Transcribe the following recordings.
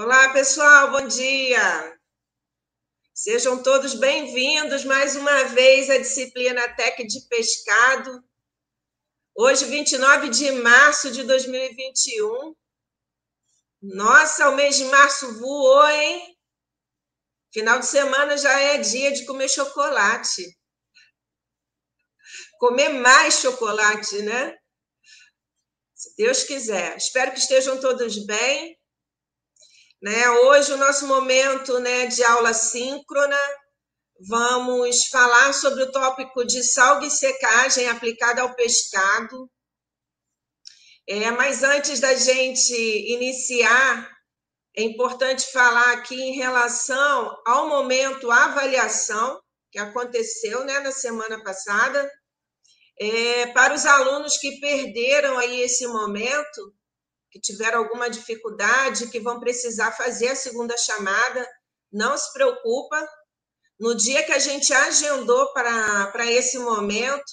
Olá, pessoal, bom dia. Sejam todos bem-vindos mais uma vez à disciplina Tec de Pescado. Hoje, 29 de março de 2021. Nossa, o mês de março voou, hein? Final de semana já é dia de comer chocolate. Comer mais chocolate, né? Se Deus quiser. Espero que estejam todos bem. Hoje, o nosso momento de aula síncrona, vamos falar sobre o tópico de salga e secagem aplicada ao pescado. Mas antes da gente iniciar, é importante falar aqui em relação ao momento avaliação que aconteceu na semana passada. Para os alunos que perderam aí esse momento, que tiveram alguma dificuldade, que vão precisar fazer a segunda chamada, não se preocupa. No dia que a gente agendou para esse momento,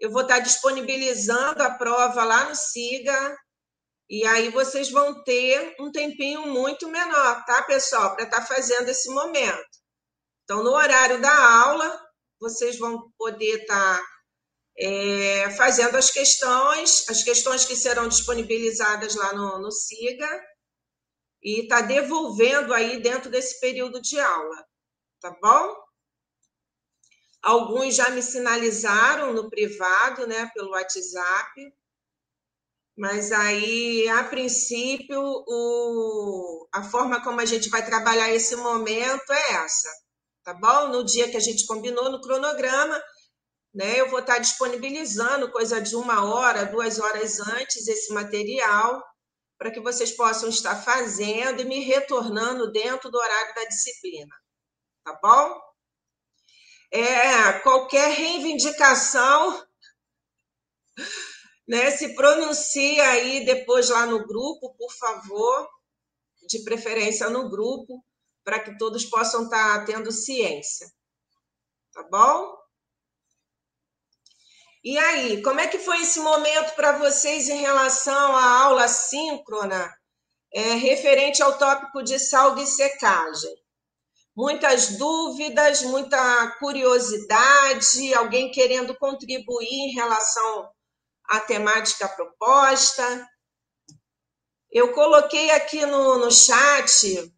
eu vou estar disponibilizando a prova lá no SIGA, e aí vocês vão ter um tempinho muito menor, tá, pessoal, para estar fazendo esse momento. Então, no horário da aula, vocês vão poder estar fazendo as questões que serão disponibilizadas lá no SIGA, e está devolvendo aí dentro desse período de aula, tá bom? Alguns já me sinalizaram no privado, pelo WhatsApp, mas aí, a princípio, a forma como a gente vai trabalhar esse momento é essa, tá bom? No dia que a gente combinou no cronograma, eu vou estar disponibilizando coisa de 1 hora, 2 horas antes esse material, para que vocês possam estar fazendo e me retornando dentro do horário da disciplina, tá bom? Qualquer reivindicação, se pronuncia aí depois lá no grupo, por favor, de preferência no grupo, para que todos possam estar tendo ciência, tá bom? E aí, como é que foi esse momento para vocês em relação à aula síncrona, referente ao tópico de salga e secagem? Muitas dúvidas, muita curiosidade, alguém querendo contribuir em relação à temática proposta? Eu coloquei aqui no chat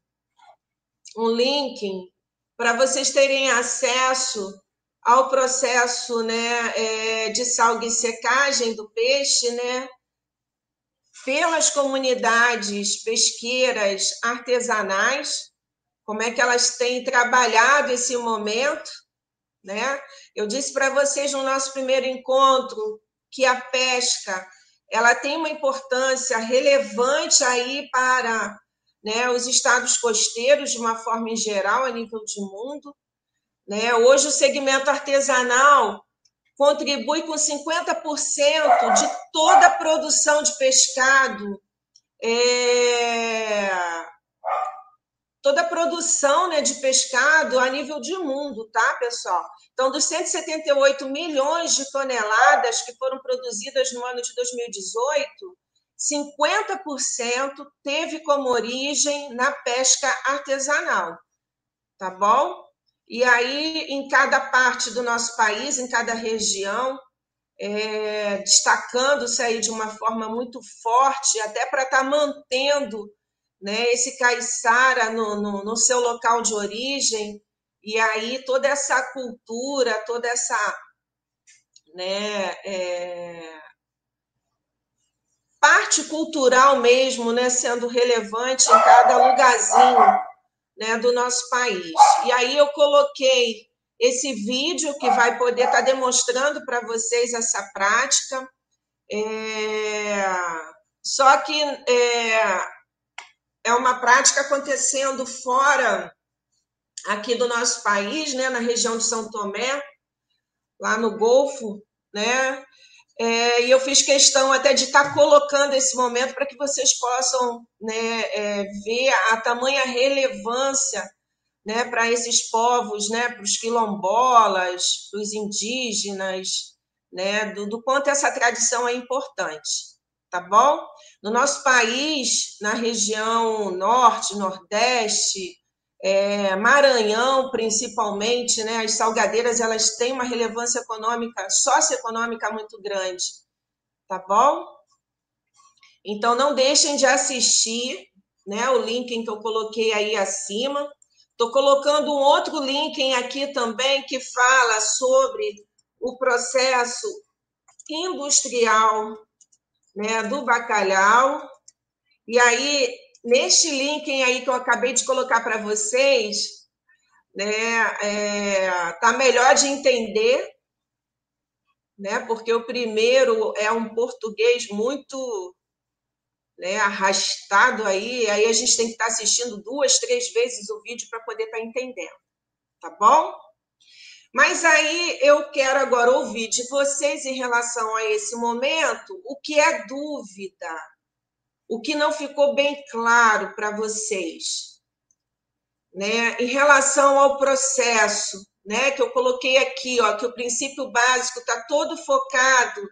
um link para vocês terem acesso ao processo de salga e secagem do peixe, pelas comunidades pesqueiras artesanais, como é que elas têm trabalhado esse momento, Eu disse para vocês no nosso primeiro encontro que a pesca ela tem uma importância relevante aí para os estados costeiros, de uma forma em geral, a nível de mundo. Hoje, o segmento artesanal contribui com 50% de toda a produção de pescado, toda a produção de pescado a nível de mundo, tá, pessoal? Então, dos 178 milhões de toneladas que foram produzidas no ano de 2018, 50% teve como origem na pesca artesanal, tá bom? E aí, em cada parte do nosso país, em cada região, destacando-se aí de uma forma muito forte, até para estar mantendo esse caiçara no seu local de origem, e aí toda essa cultura, toda essa parte cultural mesmo, sendo relevante em cada lugarzinho do nosso país. E aí eu coloquei esse vídeo que vai poder estar demonstrando para vocês essa prática, só que é uma prática acontecendo fora aqui do nosso país, na região de São Tomé, lá no Golfo, e eu fiz questão até de estar colocando esse momento para que vocês possam ver a tamanha relevância para esses povos, para os quilombolas, para os indígenas, do quanto essa tradição é importante, tá bom? No nosso país, na região norte, nordeste, Maranhão, principalmente, né, as salgadeiras, elas têm uma relevância econômica, socioeconômica muito grande, tá bom? Então, não deixem de assistir, né, o link que eu coloquei aí acima. Estou colocando um outro link aqui também que fala sobre o processo industrial, né, do bacalhau. E aí, neste link aí que eu acabei de colocar para vocês, né, tá melhor de entender, né, porque o primeiro é um português muito, né, arrastado aí a gente tem que estar assistindo 2, 3 vezes o vídeo para poder estar entendendo, tá bom? Mas aí eu quero agora ouvir de vocês em relação a esse momento, o que é dúvida, o que não ficou bem claro para vocês, né? Em relação ao processo, né, que eu coloquei aqui, ó, que o princípio básico está todo focado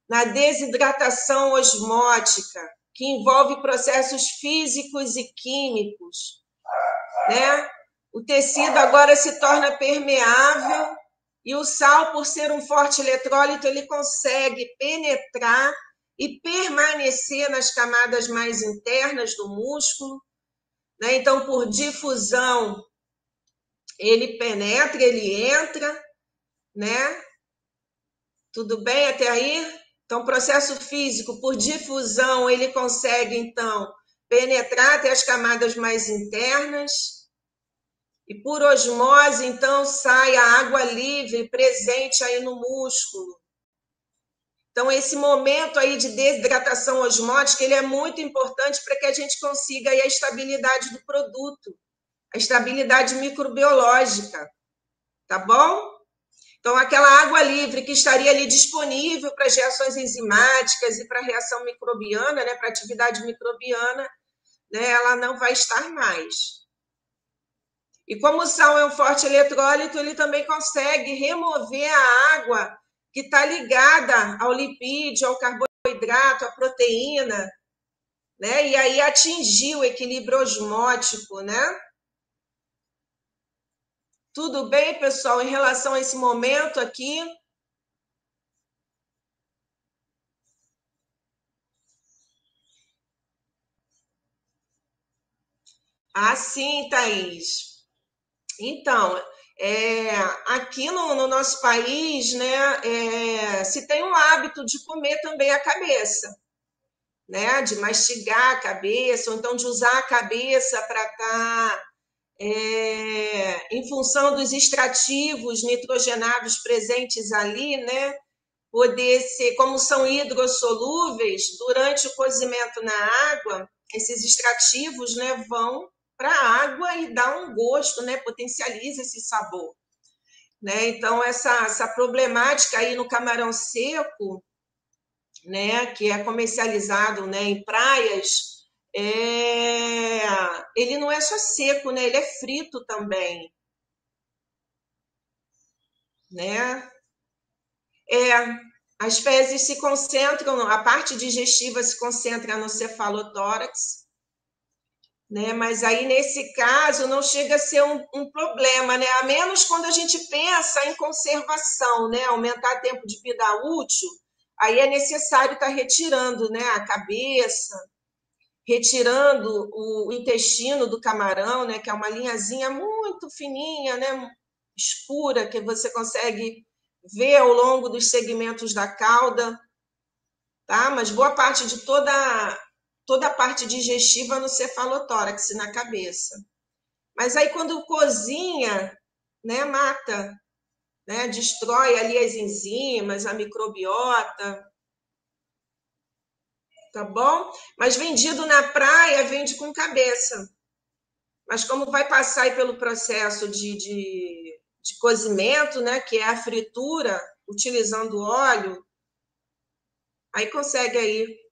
na desidratação osmótica, que envolve processos físicos e químicos, né? O tecido agora se torna permeável e o sal, por ser um forte eletrólito, ele consegue penetrar e permanecer nas camadas mais internas do músculo, né? Então, por difusão, ele penetra, ele entra, né? Tudo bem até aí? Então, processo físico, por difusão, ele consegue, então, penetrar até as camadas mais internas. E por osmose, então, sai a água livre presente aí no músculo. Então, esse momento aí de desidratação osmótica, ele é muito importante para que a gente consiga aí a estabilidade do produto, a estabilidade microbiológica, tá bom? Então, aquela água livre que estaria ali disponível para as reações enzimáticas e para a reação microbiana, né, para a atividade microbiana, né, ela não vai estar mais. E como o sal é um forte eletrólito, ele também consegue remover a água que está ligada ao lipídio, ao carboidrato, à proteína, né, e aí atingir o equilíbrio osmótico, né? Tudo bem, pessoal, em relação a esse momento aqui? Ah, sim, Thaís. Então, aqui no nosso país, né, se tem um hábito de comer também a cabeça, né, de mastigar a cabeça, ou então de usar a cabeça para estar, em função dos extrativos nitrogenados presentes ali, né, poder ser, como são hidrossolúveis, durante o cozimento na água, esses extrativos, né, vão para a água e dá um gosto, né, potencializa esse sabor, né? Então essa problemática aí no camarão seco, né, que é comercializado, né, em praias, ele não é só seco, né, ele é frito também, né? É, as fezes se concentram, a parte digestiva se concentra no cefalotórax, né? Mas aí, nesse caso, não chega a ser um problema, né? A menos quando a gente pensa em conservação, né? Aumentar tempo de vida útil, aí é necessário estar retirando, né? A cabeça, retirando o intestino do camarão, né? Que é uma linhazinha muito fininha, né? Escura, que você consegue ver ao longo dos segmentos da cauda, tá? Mas boa parte de toda a parte digestiva no cefalotórax, na cabeça. Mas aí quando cozinha, né, mata, né, destrói ali as enzimas, a microbiota, tá bom? Mas vendido na praia, vende com cabeça. Mas como vai passar aí pelo processo de cozimento, né, que é a fritura, utilizando óleo, aí consegue aí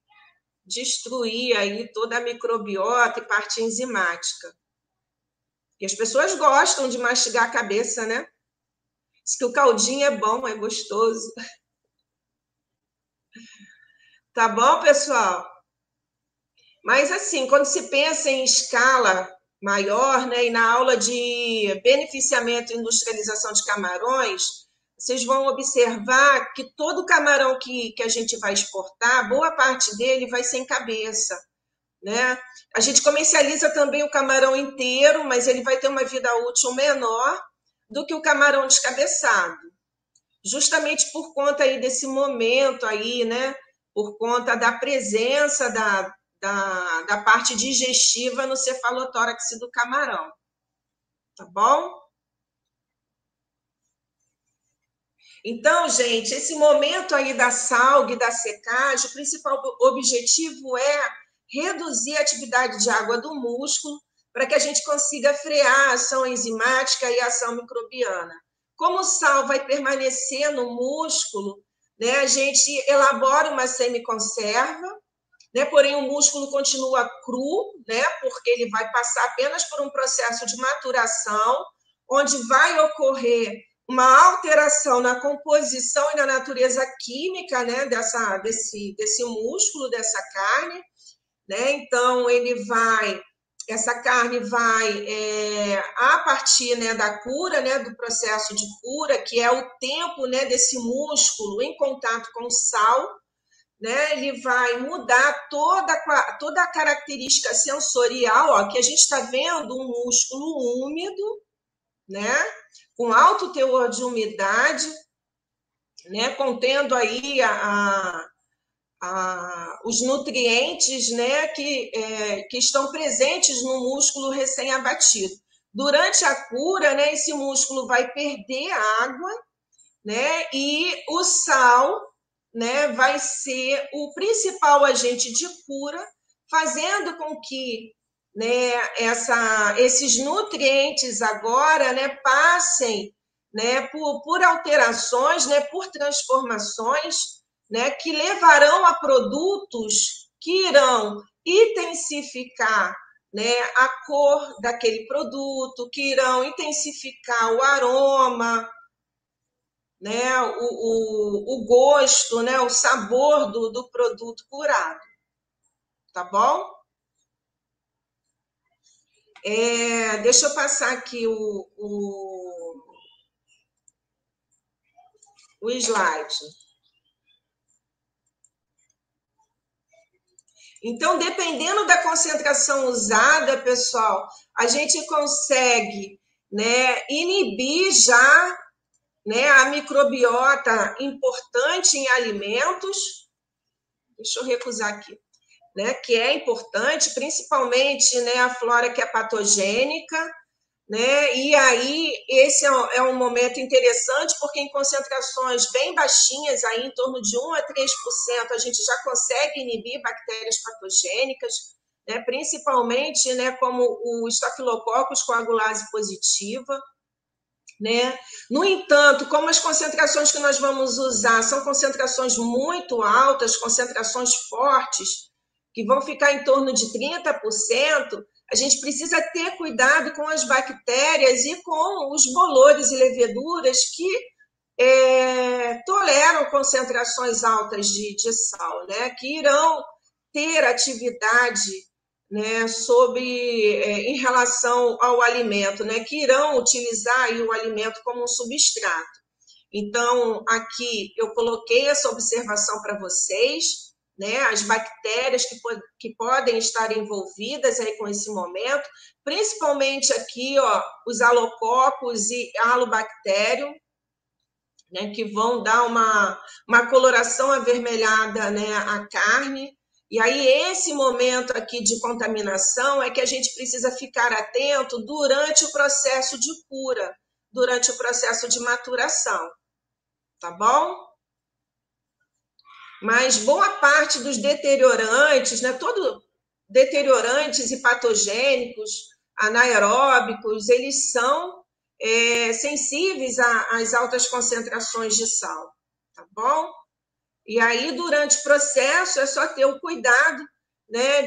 destruir aí toda a microbiota e parte enzimática. E as pessoas gostam de mastigar a cabeça, né? Diz que o caldinho é bom, é gostoso. Tá bom, pessoal? Mas, assim, quando se pensa em escala maior, né, e na aula de beneficiamento e industrialização de camarões, vocês vão observar que todo camarão que a gente vai exportar, boa parte dele vai sem cabeça, né? A gente comercializa também o camarão inteiro, mas ele vai ter uma vida útil menor do que o camarão descabeçado, justamente por conta aí desse momento aí, né? Por conta da presença da parte digestiva no cefalotórax do camarão, tá bom? Então, gente, esse momento aí da salga e da secagem, o principal objetivo é reduzir a atividade de água do músculo para que a gente consiga frear a ação enzimática e a ação microbiana. Como o sal vai permanecer no músculo, né, a gente elabora uma semiconserva, né, porém o músculo continua cru, né, porque ele vai passar apenas por um processo de maturação, onde vai ocorrer uma alteração na composição e na natureza química, né, desse músculo, dessa carne, né? Então essa carne vai a partir, né, da cura, né, do processo de cura, que é o tempo, né, desse músculo em contato com o sal, né? Ele vai mudar toda a característica sensorial, ó, que a gente está vendo um músculo úmido, né? Com alto teor de umidade, né? Contendo aí os nutrientes, né? Que estão presentes no músculo recém-abatido. Durante a cura, né? Esse músculo vai perder água, né? E o sal, né? Vai ser o principal agente de cura, fazendo com que, né, esses nutrientes agora, né, passem, né, por alterações, né, por transformações, né, que levarão a produtos que irão intensificar, né, a cor daquele produto, que irão intensificar o aroma, né, o gosto, né, o sabor do produto curado, tá bom? Deixa eu passar aqui o slide. Então, dependendo da concentração usada, pessoal, a gente consegue, né, inibir já, né, a microbiota importante em alimentos. Deixa eu recusar aqui. Né, que é importante, principalmente, né, a flora que é patogênica, né? E aí esse é um momento interessante, porque em concentrações bem baixinhas, aí em torno de 1 a 3%, a gente já consegue inibir bactérias patogênicas, né? Principalmente, né, como o Staphylococcus coagulase positiva, né? No entanto, como as concentrações que nós vamos usar são concentrações muito altas, concentrações fortes, que vão ficar em torno de 30%, a gente precisa ter cuidado com as bactérias e com os bolores e leveduras que toleram concentrações altas de sal, né? Que irão ter atividade, né, em relação ao alimento, né, que irão utilizar aí o alimento como um substrato. Então, aqui eu coloquei essa observação para vocês, né, as bactérias que podem estar envolvidas aí com esse momento, principalmente aqui, ó, os alococos e halobacterium, né, que vão dar uma coloração avermelhada, né, à carne. E aí, esse momento aqui de contaminação é que a gente precisa ficar atento durante o processo de cura, durante o processo de maturação, tá bom? Mas boa parte dos deteriorantes, né, deteriorantes e patogênicos, anaeróbicos, eles são sensíveis às altas concentrações de sal, tá bom? E aí, durante o processo, é só ter o cuidado, né,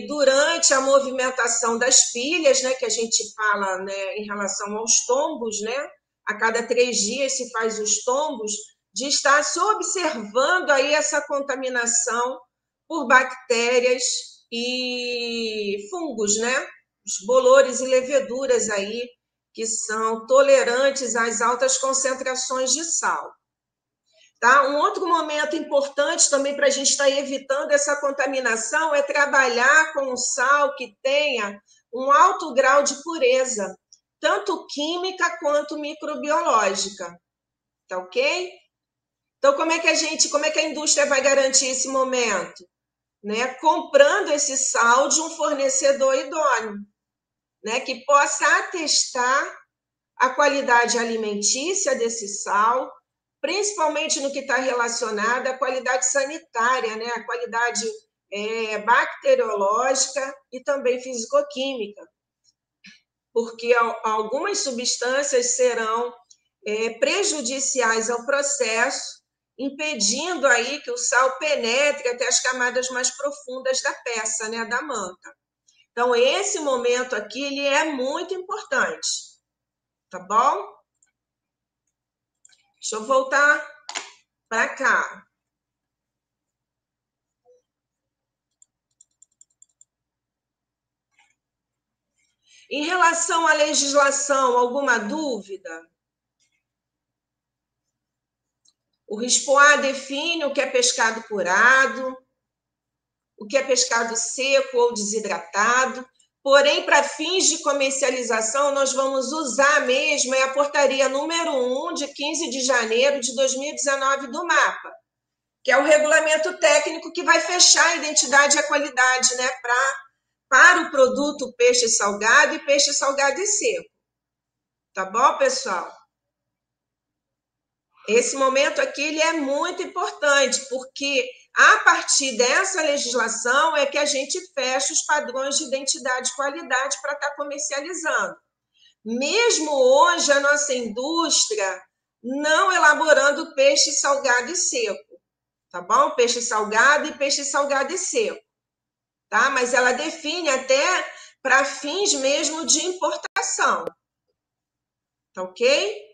durante a movimentação das pilhas, né, que a gente fala, né, em relação aos tombos, né, a cada 3 dias se faz os tombos, de estar se observando aí essa contaminação por bactérias e fungos, né? Os bolores e leveduras aí que são tolerantes às altas concentrações de sal. Tá? Um outro momento importante também para a gente estar evitando essa contaminação é trabalhar com um sal que tenha um alto grau de pureza, tanto química quanto microbiológica. Tá ok? Então, como é que a indústria vai garantir esse momento? Né? Comprando esse sal de um fornecedor idôneo, né? Que possa atestar a qualidade alimentícia desse sal, principalmente no que está relacionado à qualidade sanitária, né? A qualidade bacteriológica e também fisicoquímica, porque algumas substâncias serão prejudiciais ao processo, impedindo aí que o sal penetre até as camadas mais profundas da peça, né, da manta. Então, esse momento aqui, ele é muito importante, tá bom? Deixa eu voltar para cá. Em relação à legislação, alguma dúvida? O RISPOA define o que é pescado curado, o que é pescado seco ou desidratado, porém, para fins de comercialização, nós vamos usar mesmo a portaria número 1, de 15 de janeiro de 2019 do MAPA, que é o regulamento técnico que vai fechar a identidade e a qualidade, né, para o produto peixe salgado e seco. Tá bom, pessoal? Esse momento aqui ele é muito importante, porque a partir dessa legislação é que a gente fecha os padrões de identidade e qualidade para estar comercializando. Mesmo hoje, a nossa indústria não elaborando peixe salgado e seco, tá bom? Peixe salgado e seco, tá? Mas ela define até para fins mesmo de importação, tá ok?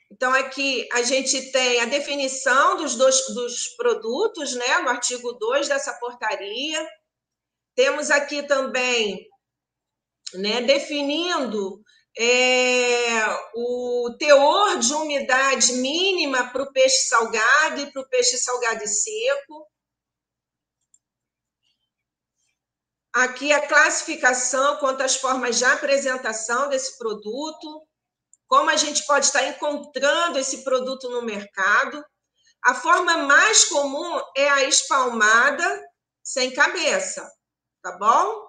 Então, aqui a gente tem a definição dos produtos, né, no artigo 2 dessa portaria. Temos aqui também, né, definindo o teor de umidade mínima para o peixe salgado e para o peixe salgado e seco. Aqui a classificação quanto às formas de apresentação desse produto, como a gente pode estar encontrando esse produto no mercado. A forma mais comum é a espalmada sem cabeça, tá bom?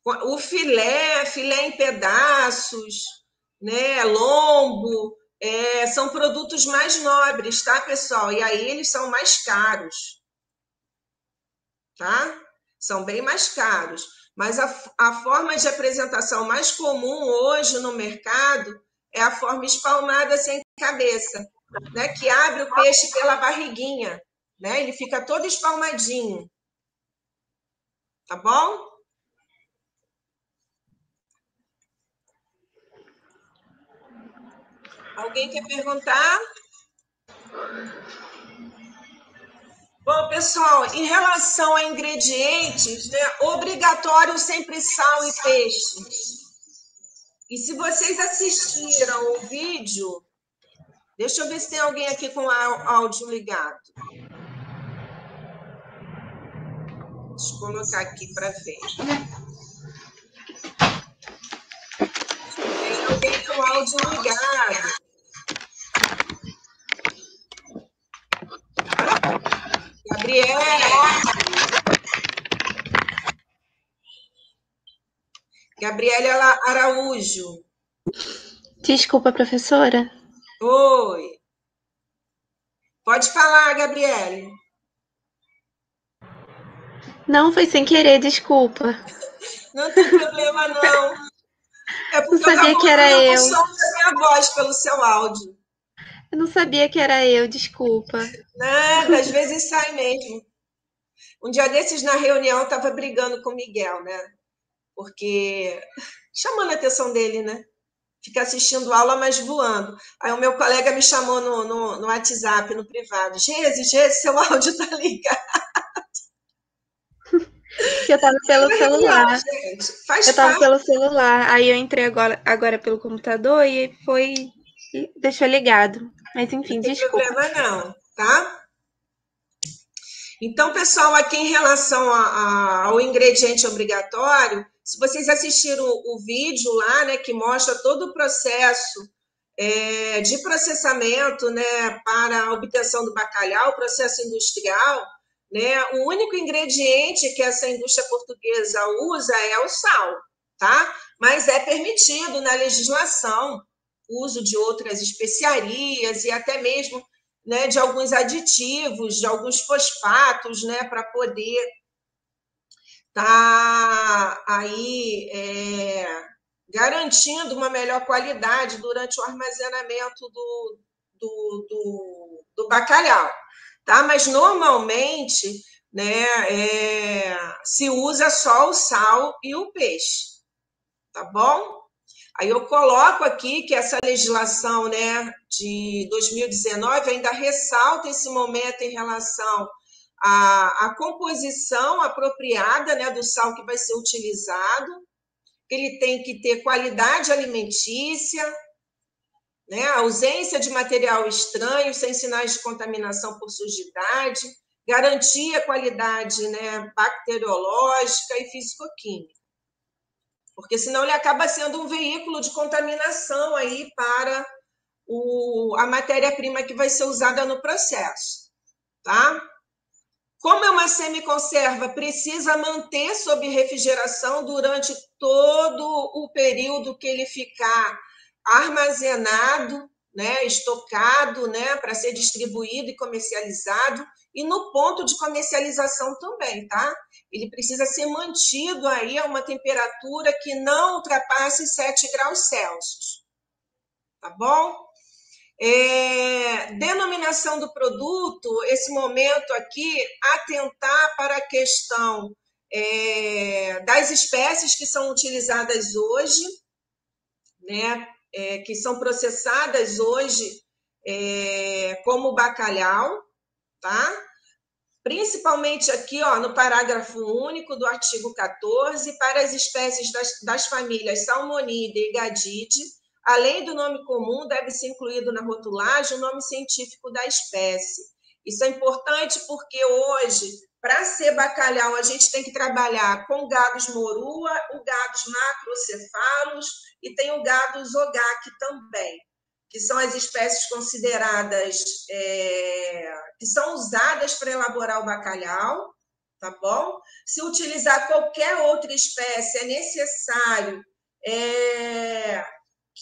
O filé em pedaços, né, lombo, são produtos mais nobres, tá, pessoal? E aí eles são mais caros, tá? São bem mais caros. Mas a forma de apresentação mais comum hoje no mercado é a forma espalmada sem cabeça, né? Que abre o peixe pela barriguinha, né? Ele fica todo espalmadinho, tá bom? Alguém quer perguntar? Bom, pessoal, em relação a ingredientes, né? Obrigatório sempre sal e peixe. E se vocês assistiram o vídeo, deixa eu ver se tem alguém aqui com áudio ligado. Deixa eu colocar aqui para ver. Tem alguém com áudio ligado. Gabriela Araújo. Desculpa, professora. Oi. Pode falar, Gabriele. Não, foi sem querer, desculpa. Não tem problema, não. É porque não sabia que era eu. O som da minha voz pelo seu áudio. Eu não sabia que era eu, desculpa. Nada, às vezes sai mesmo. Um dia desses, na reunião, eu estava brigando com o Miguel, né? Porque chamando a atenção dele, né? fica assistindo aula, mas voando. Aí o meu colega me chamou no WhatsApp, no privado. Gese, seu áudio tá ligado. Que eu tava pelo Não, celular. gente, faz Eu tava parte. pelo celular. Aí eu entrei agora pelo computador e foi. E deixou ligado. Mas Não enfim, tem desculpa. problema não, tá? Então, pessoal, aqui em relação ao ingrediente obrigatório, se vocês assistiram o vídeo lá, né, que mostra todo o processo de processamento, né, para a obtenção do bacalhau, o processo industrial, né, o único ingrediente que essa indústria portuguesa usa é o sal, tá? Mas é permitido na legislação o uso de outras especiarias e até mesmo, né, de alguns aditivos, de alguns fosfatos, né, para poder estar aí garantindo uma melhor qualidade durante o armazenamento do bacalhau, tá? Mas normalmente, né, se usa só o sal e o peixe, tá bom? Aí eu coloco aqui que essa legislação, né, de 2019 ainda ressalta esse momento em relação à composição apropriada, né, do sal que vai ser utilizado. Ele tem que ter qualidade alimentícia, né, ausência de material estranho, sem sinais de contaminação por sujidade, garantir a qualidade, né, bacteriológica e físico-química. Porque senão ele acaba sendo um veículo de contaminação aí para a matéria-prima que vai ser usada no processo, tá? Como é uma semiconserva, precisa manter sob refrigeração durante todo o período que ele ficar armazenado, né, estocado, né, para ser distribuído e comercializado, e no ponto de comercialização também, tá? Ele precisa ser mantido aí a uma temperatura que não ultrapasse 7 graus Celsius, tá bom? Denominação do produto, esse momento aqui, atentar para a questão das espécies que são utilizadas hoje, né, que são processadas hoje como bacalhau, tá? Principalmente aqui, ó, no parágrafo único do artigo 14, para as espécies das famílias Salmonida e Gadide, além do nome comum, deve ser incluído na rotulagem o nome científico da espécie. Isso é importante porque hoje, para ser bacalhau, a gente tem que trabalhar com gados morua, o gados macrocefalos e tem o gados ogaque também, que são as espécies consideradas, que são usadas para elaborar o bacalhau, tá bom? Se utilizar qualquer outra espécie, é necessário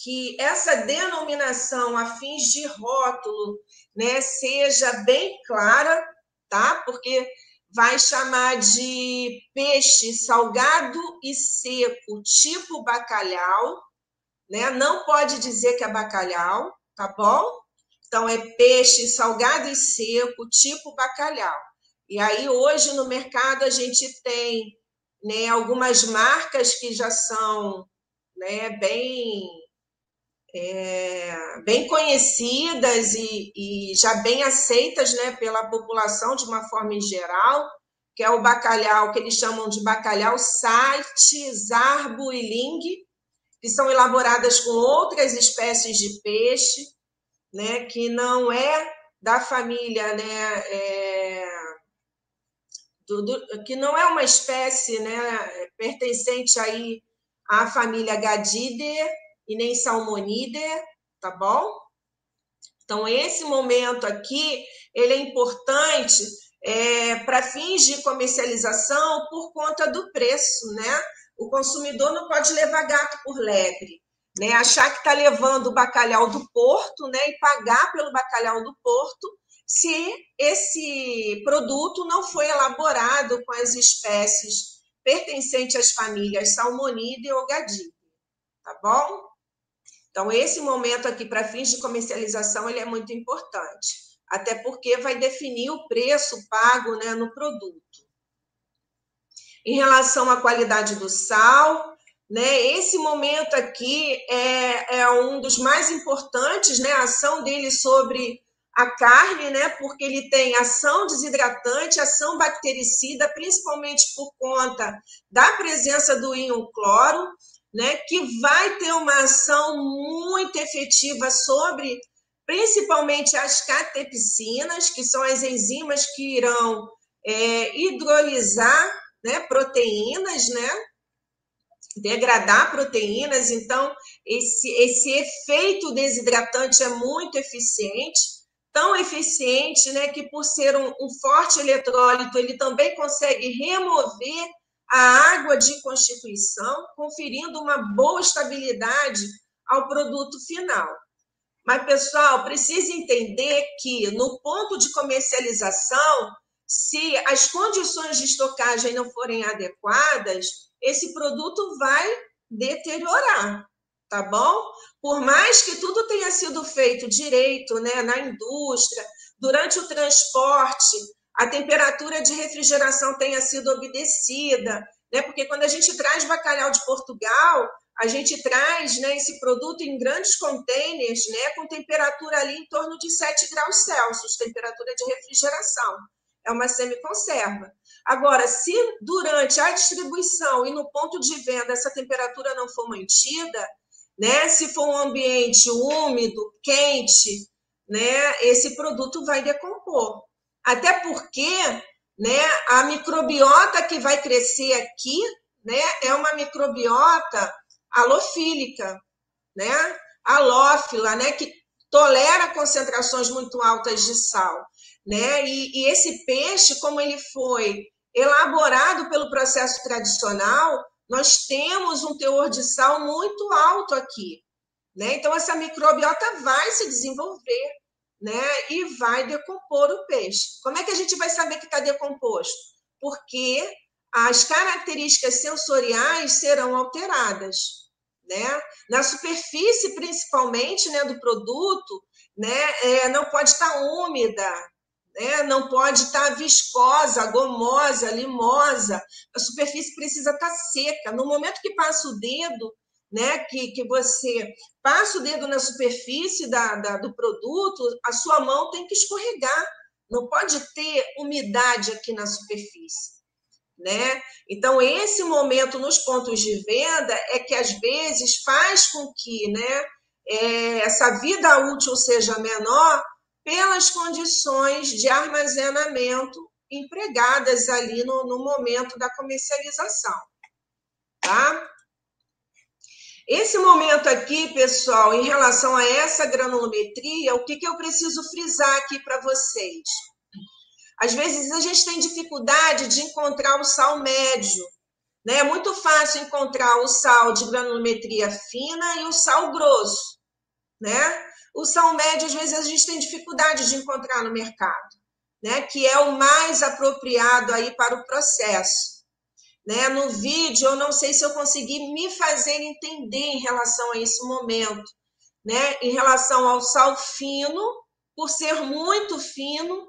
que essa denominação a fins de rótulo, né, seja bem clara, tá? Porque vai chamar de peixe salgado e seco, tipo bacalhau, né? Não pode dizer que é bacalhau, tá bom? Então, é peixe salgado e seco, tipo bacalhau. E aí, hoje, no mercado, a gente tem, né, algumas marcas que já são, né, bem conhecidas e já bem aceitas, né, pela população de uma forma em geral, que é o bacalhau, que eles chamam de bacalhau site, zarbo e ling, que são elaboradas com outras espécies de peixe, né, que não é da família, né, que não é uma espécie, né, pertencente aí à família Gadidae e nem Salmonidae, tá bom? Então, esse momento aqui, ele é importante para fins de comercialização por conta do preço, né? O consumidor não pode levar gato por lebre, né? Achar que está levando o bacalhau do porto, né? E pagar pelo bacalhau do porto, se esse produto não foi elaborado com as espécies pertencentes às famílias Salmonida e Ogadide, tá bom? Então, esse momento aqui, para fins de comercialização, ele é muito importante, até porque vai definir o preço pago, né, no produto. Em relação à qualidade do sal, né? Esse momento aqui é um dos mais importantes, né? A ação dele sobre a carne, né? Porque ele tem ação desidratante, ação bactericida, principalmente por conta da presença do íon cloro, né? Que vai ter uma ação muito efetiva sobre principalmente as catepsinas, que são as enzimas que irão hidrolisar, né, proteínas, né? Degradar proteínas, então esse efeito desidratante é muito eficiente, tão eficiente, né, que por ser um forte eletrólito, ele também consegue remover a água de constituição, conferindo uma boa estabilidade ao produto final. Mas, pessoal, precisa entender que no ponto de comercialização, se as condições de estocagem não forem adequadas, esse produto vai deteriorar, tá bom? Por mais que tudo tenha sido feito direito, né, na indústria, durante o transporte, a temperatura de refrigeração tenha sido obedecida, né? Porque quando a gente traz bacalhau de Portugal, a gente traz, né, esse produto em grandes containers, né, com temperatura ali em torno de 7 graus Celsius, temperatura de refrigeração. É uma semiconserva. Agora, se durante a distribuição e no ponto de venda essa temperatura não for mantida, né, se for um ambiente úmido, quente, né, esse produto vai decompor. Até porque, né, a microbiota que vai crescer aqui, né, é uma microbiota halofílica, né, halófila, né, que tolera concentrações muito altas de sal, né? E esse peixe, como ele foi elaborado pelo processo tradicional, nós temos um teor de sal muito alto aqui, né? Então essa microbiota vai se desenvolver, né? E vai decompor o peixe. Como é que a gente vai saber que está decomposto? Porque as características sensoriais serão alteradas, né? Na superfície, principalmente, né, do produto, né, não pode estar úmida, né? Não pode estar viscosa, gomosa, limosa. A superfície precisa estar seca. No momento que passa o dedo, né, que você passa o dedo na superfície do produto, a sua mão tem que escorregar. Não pode ter umidade aqui na superfície, né? Então, esse momento nos pontos de venda é que, às vezes, faz com que, né, essa vida útil seja menor pelas condições de armazenamento empregadas ali no momento da comercialização, tá? Esse momento aqui, pessoal, em relação a essa granulometria, o que eu preciso frisar aqui para vocês? Às vezes a gente tem dificuldade de encontrar o sal médio, né? É muito fácil encontrar o sal de granulometria fina e o sal grosso, né? O sal médio, às vezes, a gente tem dificuldade de encontrar no mercado, né? Que é o mais apropriado aí para o processo, né? No vídeo, eu não sei se eu consegui me fazer entender em relação a esse momento, né? Em relação ao sal fino, por ser muito fino,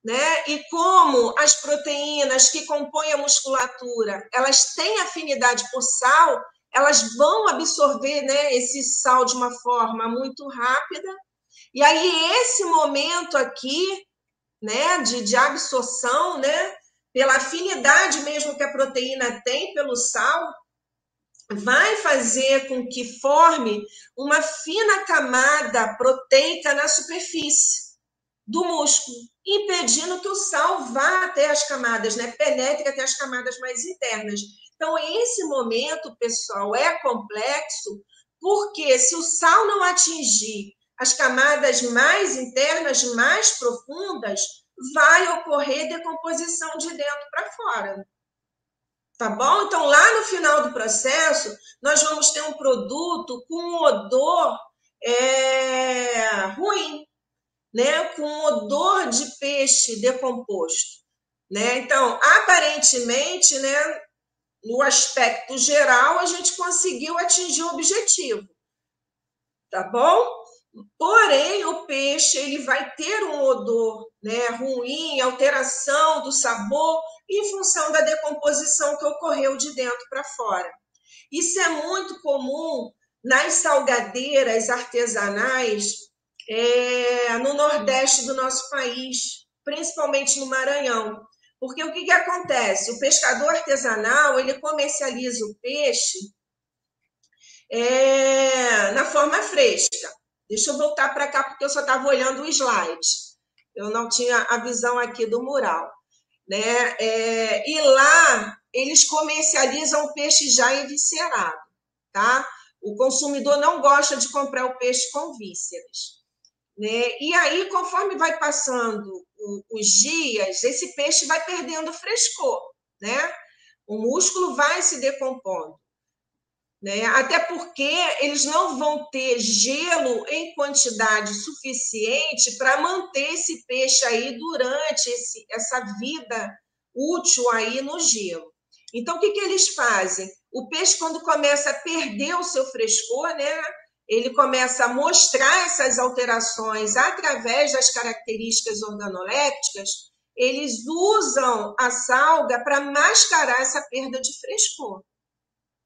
né? E como as proteínas que compõem a musculatura, elas têm afinidade por sal, elas vão absorver, né, esse sal de uma forma muito rápida. E aí esse momento aqui, né, de absorção, né, pela afinidade mesmo que a proteína tem pelo sal, vai fazer com que forme uma fina camada proteica na superfície do músculo, impedindo que o sal vá até as camadas, né? Penetre até as camadas mais internas. Então, esse momento, pessoal, é complexo, porque se o sal não atingir as camadas mais internas, mais profundas, vai ocorrer decomposição de dentro para fora. Tá bom? Então, lá no final do processo, nós vamos ter um produto com um odor ruim, né, com odor de peixe decomposto, né? Então, aparentemente, né, no aspecto geral, a gente conseguiu atingir o objetivo, tá bom? Porém, o peixe ele vai ter um odor, né, ruim, alteração do sabor, em função da decomposição que ocorreu de dentro para fora. Isso é muito comum nas salgadeiras artesanais no Nordeste do nosso país, principalmente no Maranhão. Porque o que acontece? O pescador artesanal, ele comercializa o peixe na forma fresca. Deixa eu voltar para cá, porque eu só estava olhando o slide. Eu não tinha a visão aqui do mural. Né? E lá, eles comercializam o peixe já eviscerado. Tá? O consumidor não gosta de comprar o peixe com vísceras. Né? E aí, conforme vai passando os dias, esse peixe vai perdendo frescor. Né? O músculo vai se decompondo. Né? Até porque eles não vão ter gelo em quantidade suficiente para manter esse peixe aí durante essa vida útil aí no gelo. Então, o que eles fazem? O peixe, quando começa a perder o seu frescor, né, ele começa a mostrar essas alterações através das características organolépticas, eles usam a salga para mascarar essa perda de frescor.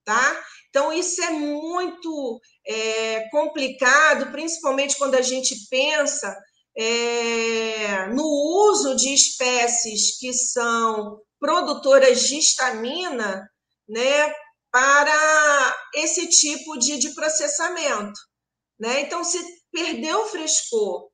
Tá? Então, isso é muito complicado, principalmente quando a gente pensa no uso de espécies que são produtoras de histamina, né, para esse tipo de processamento. Né? Então, se perdeu o frescor,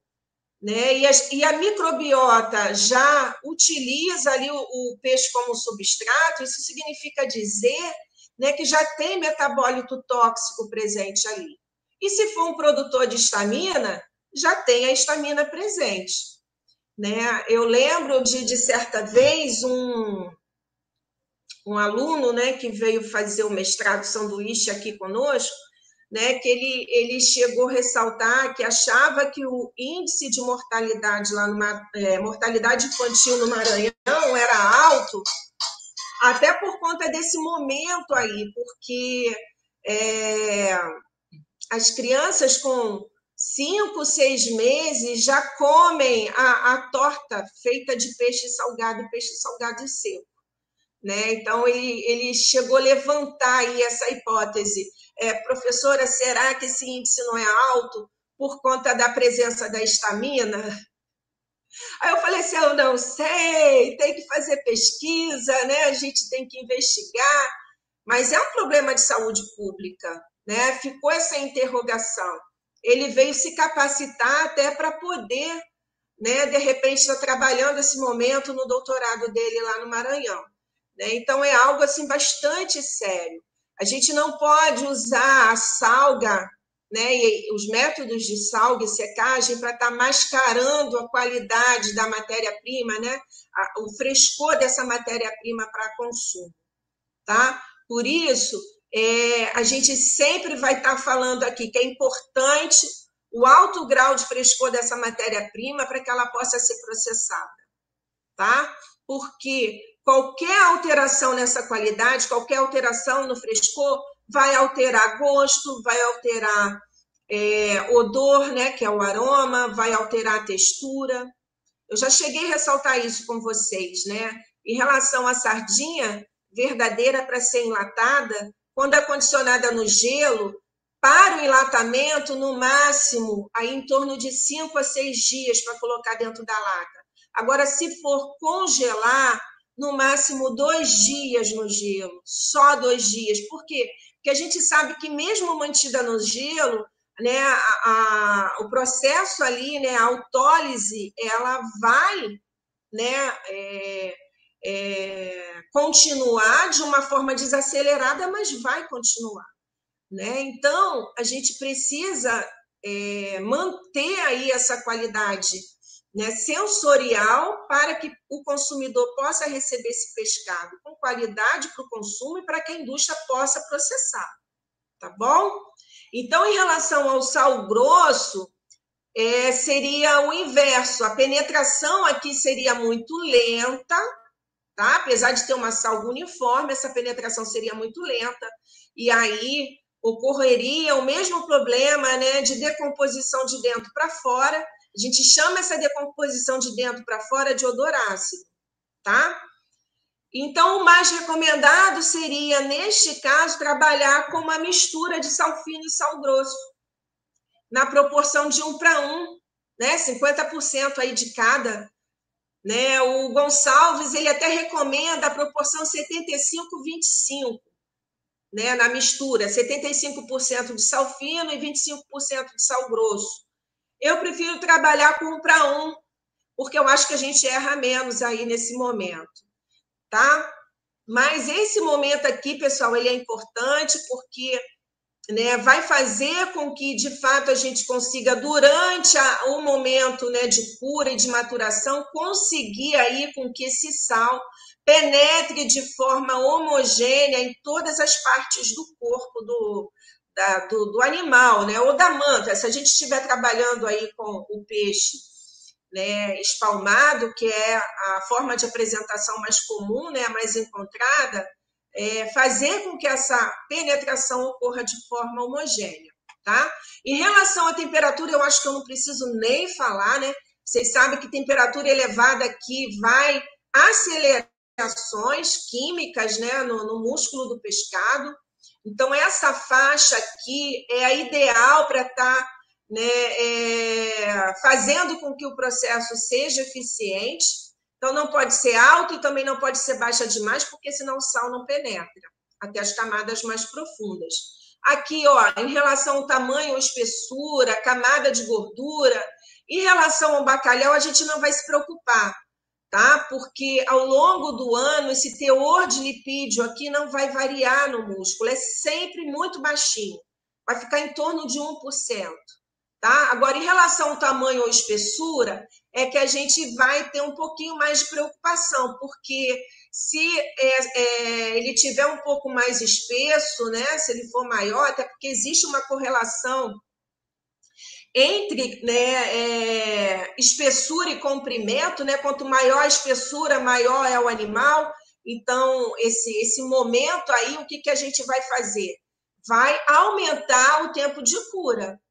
né, e a microbiota já utiliza ali o peixe como substrato, isso significa dizer, né, que já tem metabólito tóxico presente ali. E se for um produtor de histamina, já tem a histamina presente. Né? Eu lembro de certa vez, um aluno, né, que veio fazer o mestrado sanduíche aqui conosco, né, que ele chegou a ressaltar que achava que o índice de mortalidade lá mortalidade infantil no Maranhão era alto, até por conta desse momento aí, porque as crianças com 5, 6 meses já comem a torta feita de peixe salgado e seco. Né? Então, ele chegou a levantar aí essa hipótese. Professora, será que esse índice não é alto por conta da presença da histamina? Aí eu falei assim, eu não sei, tem que fazer pesquisa, né? A gente tem que investigar, mas é um problema de saúde pública, né? Ficou essa interrogação. Ele veio se capacitar até para poder, né, de repente, estar trabalhando esse momento no doutorado dele lá no Maranhão. Né? Então, é algo assim bastante sério. A gente não pode usar a salga, né, e os métodos de salga e secagem para estar mascarando a qualidade da matéria-prima, né, o frescor dessa matéria-prima para consumo. Tá? Por isso, a gente sempre vai estar falando aqui que é importante o alto grau de frescor dessa matéria-prima para que ela possa ser processada. Tá? Porque qualquer alteração nessa qualidade, qualquer alteração no frescor, vai alterar gosto, vai alterar odor, né, que é o aroma, vai alterar a textura. Eu já cheguei a ressaltar isso com vocês, né? Em relação à sardinha verdadeira para ser enlatada, quando é condicionada no gelo, para o enlatamento, no máximo, aí em torno de 5 a 6 dias para colocar dentro da lata. Agora, se for congelar, no máximo 2 dias no gelo, só 2 dias. Por quê? Porque a gente sabe que mesmo mantida no gelo, né, o processo ali, né, a autólise, ela vai, né, continuar de uma forma desacelerada, mas vai continuar. Né? Então, a gente precisa manter aí essa qualidade, né, sensorial para que o consumidor possa receber esse pescado com qualidade para o consumo e para que a indústria possa processar. Tá bom? Então, em relação ao sal grosso, seria o inverso. A penetração aqui seria muito lenta, tá? Apesar de ter uma salga uniforme, essa penetração seria muito lenta. E aí ocorreria o mesmo problema, né, de decomposição de dentro para fora. A gente chama essa decomposição de dentro para fora de odor ácido, tá? Então, o mais recomendado seria, neste caso, trabalhar com uma mistura de sal fino e sal grosso, na proporção de 1:1, né? 50% aí de cada. Né? O Gonçalves ele até recomenda a proporção 75-25, né? Na mistura, 75% de sal fino e 25% de sal grosso. Eu prefiro trabalhar com 1:1, porque eu acho que a gente erra menos aí nesse momento, tá? Mas esse momento aqui, pessoal, ele é importante porque, né, vai fazer com que, de fato, a gente consiga, durante o momento, né, de cura e de maturação, conseguir aí com que esse sal penetre de forma homogênea em todas as partes do corpo do animal, né, ou da manta. Se a gente estiver trabalhando aí com o peixe, né, espalmado, que é a forma de apresentação mais comum, né, a mais encontrada, fazer com que essa penetração ocorra de forma homogênea, tá? Em relação à temperatura, eu acho que eu não preciso nem falar, né? Vocês sabem que temperatura elevada aqui vai acelerar reações químicas, né, no músculo do pescado. Então, essa faixa aqui é a ideal para estar, né, fazendo com que o processo seja eficiente. Então, não pode ser alto e também não pode ser baixa demais, porque senão o sal não penetra até as camadas mais profundas. Aqui, ó, em relação ao tamanho ou espessura, camada de gordura, em relação ao bacalhau, a gente não vai se preocupar, tá? Porque ao longo do ano, esse teor de lipídio aqui não vai variar no músculo, é sempre muito baixinho, vai ficar em torno de 1%. Tá? Agora, em relação ao tamanho ou espessura, é que a gente vai ter um pouquinho mais de preocupação, porque se ele tiver um pouco mais espesso, né, se ele for maior, até porque existe uma correlação entre, né, espessura e comprimento, né? Quanto maior a espessura, maior é o animal. Então, esse momento aí, o que a gente vai fazer? Vai aumentar o tempo de cura.